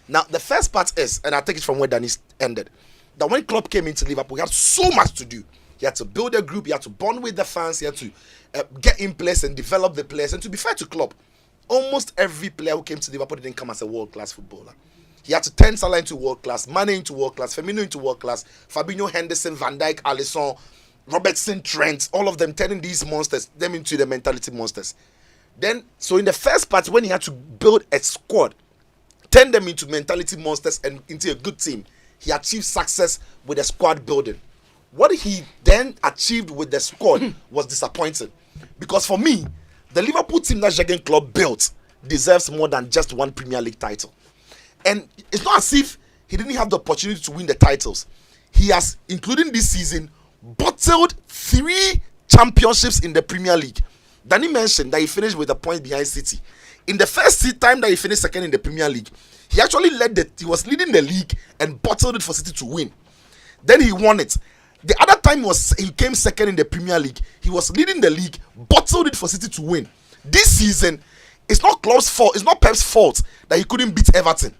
Now, the first part is, and I take it from where Danny ended, that when Klopp came into Liverpool, he had so much to do. He had to build a group, he had to bond with the fans, he had to get in place and develop the players. And to be fair to Klopp, almost every player who came to Liverpool didn't come as a world-class footballer. He had to turn Salah into world-class, Mane into world-class, Firmino into world-class, Fabinho, Henderson, Van Dijk, Alisson, Robertson, Trent, all of them turning these monsters, them into the mentality monsters. Then, so in the first part, when he had to build a squad, turn them into mentality monsters and into a good team, he achieved success with the squad building. What he then achieved with the squad was disappointing. Because for me, the Liverpool team that Jurgen Klopp built deserves more than just one Premier League title. And it's not as if he didn't have the opportunity to win the titles. He has, including this season, bottled 3 championships in the Premier League. Danny mentioned that he finished with a point behind City. In the first time that he finished second in the Premier League, he actually he was leading the league and bottled it for City to win. Then he won it. The other time he came second in the Premier League, he was leading the league, bottled it for City to win. This season, it's not Klopp's fault. It's not Pep's fault that he couldn't beat Everton.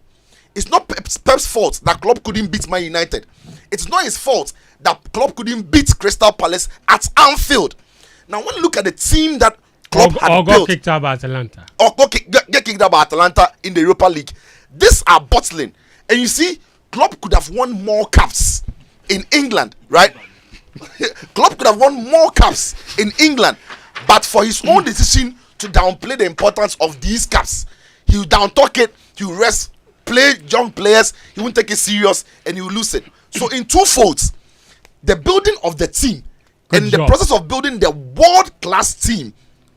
It's not Pep's fault that Klopp couldn't beat Man United. It's not his fault that Klopp couldn't beat Crystal Palace at Anfield. Now, when you look at the team that Klopp had built, got kicked out by Atalanta. Or get kicked out by Atalanta in the Europa League. These are bottling. And you see, Klopp could have won more cups in England, right? Klopp could have won more cups in England, but for his own decision to downplay the importance of these cups, he will downtalk it, he will play young players, he won't take it serious, and he will lose it. So in two folds, the building of the team and the process of building the world-class team,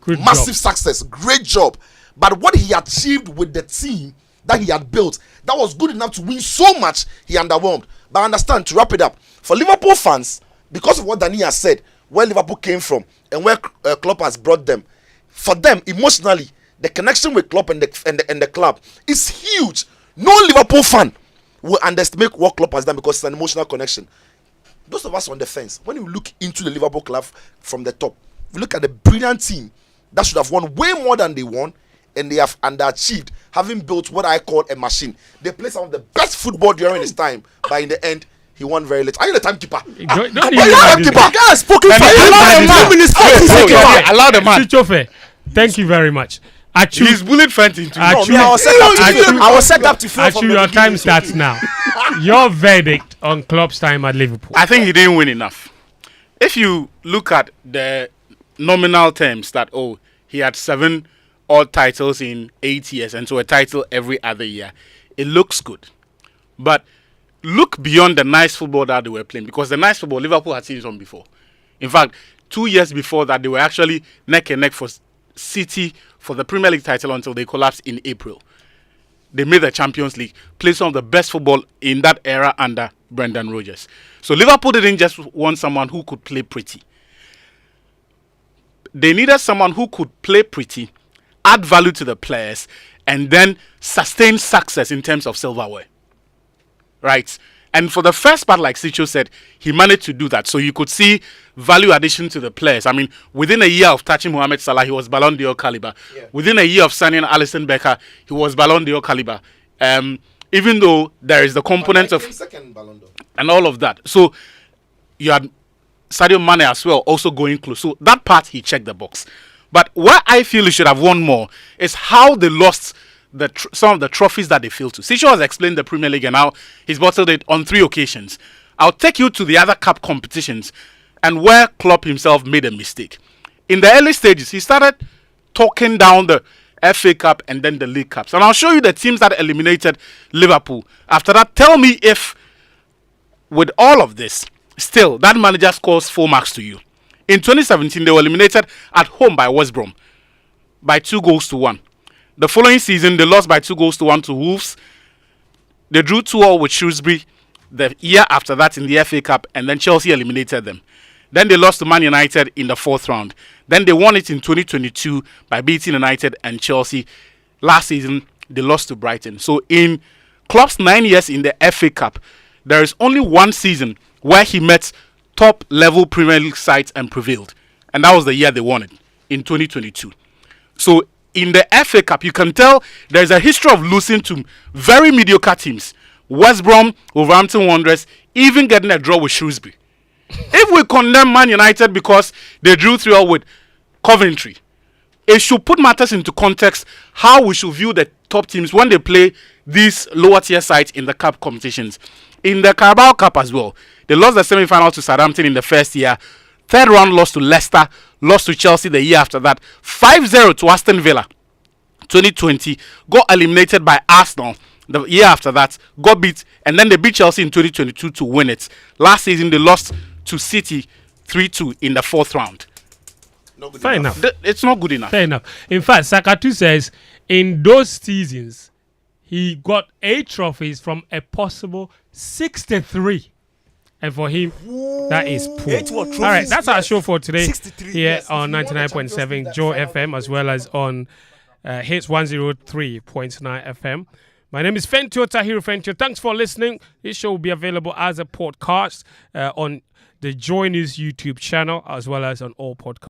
massive success, great job. But what he achieved with the team that he had built, that was good enough to win so much, he underwhelmed. But I understand, to wrap it up, for Liverpool fans, because of what Danny has said, where Liverpool came from and where Klopp has brought them, for them, emotionally, the connection with Klopp and the club is huge. No Liverpool fan will underestimate what Klopp has done because it's an emotional connection. Those of us on the fence, when you look into the Liverpool club from the top, you look at the brilliant team that should have won way more than they won, and they have underachieved, having built what I call a machine. They played some of the best football during his time, but in the end, he won very late. Are you the timekeeper? Don't you the timekeeper? The guy has spoken for 2 minutes. Allow the man. Chichofe, thank you very much. He's bullied Fenton to I was set up to feel from your time starts now. Your verdict on Klopp's time at Liverpool. I think he didn't win enough. If you look at the nominal terms that, he had 7 odd titles in 8 years and so a title every other year, it looks good. But look beyond the nice football that they were playing, because the nice football, Liverpool had seen it on before. In fact, 2 years before that, they were actually neck and neck for City for the Premier League title until they collapsed in April. They made the Champions League, played some of the best football in that era under Brendan Rodgers. So Liverpool didn't just want someone who could play pretty. They needed someone who could play pretty, add value to the players, and then sustain success in terms of silverware. Right? And for the first part, like Sicho said, he managed to do that. So you could see value addition to the players. I mean, within a year of touching Mohamed Salah, he was Ballon d'Or caliber. Yeah. Within a year of signing Alisson Becker, he was Ballon d'Or caliber. Even though there is the component of second Ballon d'Or and all of that. So you had Sadio Mane as well, also going close. So that part, he checked the box. But where I feel he should have won more is how they lost some of the trophies that they failed to. Sisho has explained the Premier League and how he's bottled it on 3 occasions. I'll take you to the other cup competitions and where Klopp himself made a mistake. In the early stages, he started talking down the FA Cup and then the League Cups. And I'll show you the teams that eliminated Liverpool. After that, tell me if, with all of this, still, that manager scores 4 marks to you. In 2017, they were eliminated at home by West Brom by 2-1. The following season, they lost by 2-1 to Wolves. They drew 2-2 with Shrewsbury the year after that in the FA Cup, and then Chelsea eliminated them. Then they lost to Man United in the 4th round. Then they won it in 2022 by beating United and Chelsea. Last season, they lost to Brighton. So in Klopp's 9 years in the FA Cup, there is only one season where he met top-level Premier League sides and prevailed. And that was the year they won it, in 2022. So in the FA Cup, you can tell there's a history of losing to very mediocre teams. West Brom, Wolverhampton Wanderers, even getting a draw with Shrewsbury. If we condemn Man United because they drew 3-0 with Coventry, it should put matters into context how we should view the top teams when they play these lower tier sides in the cup competitions. In the Carabao Cup as well, they lost the semi-final to Southampton in the first year. 3rd round lost to Leicester, lost to Chelsea the year after that. 5-0 to Aston Villa. 2020, got eliminated by Arsenal the year after that, got beat, and then they beat Chelsea in 2022 to win it. Last season, they lost to City 3-2 in the 4th round. Fair enough. It's not good enough. Fair enough. In fact, Sakatu says in those seasons, he got 8 trophies from a possible 63. And for him, that is poor. All right, that's our show for today here on 99.7 Joy FM as well as on Hits 103.9 FM. My name is Fentio Tahiru Fentio. Thanks for listening. This show will be available as a podcast on the Joy News YouTube channel as well as on all podcasts.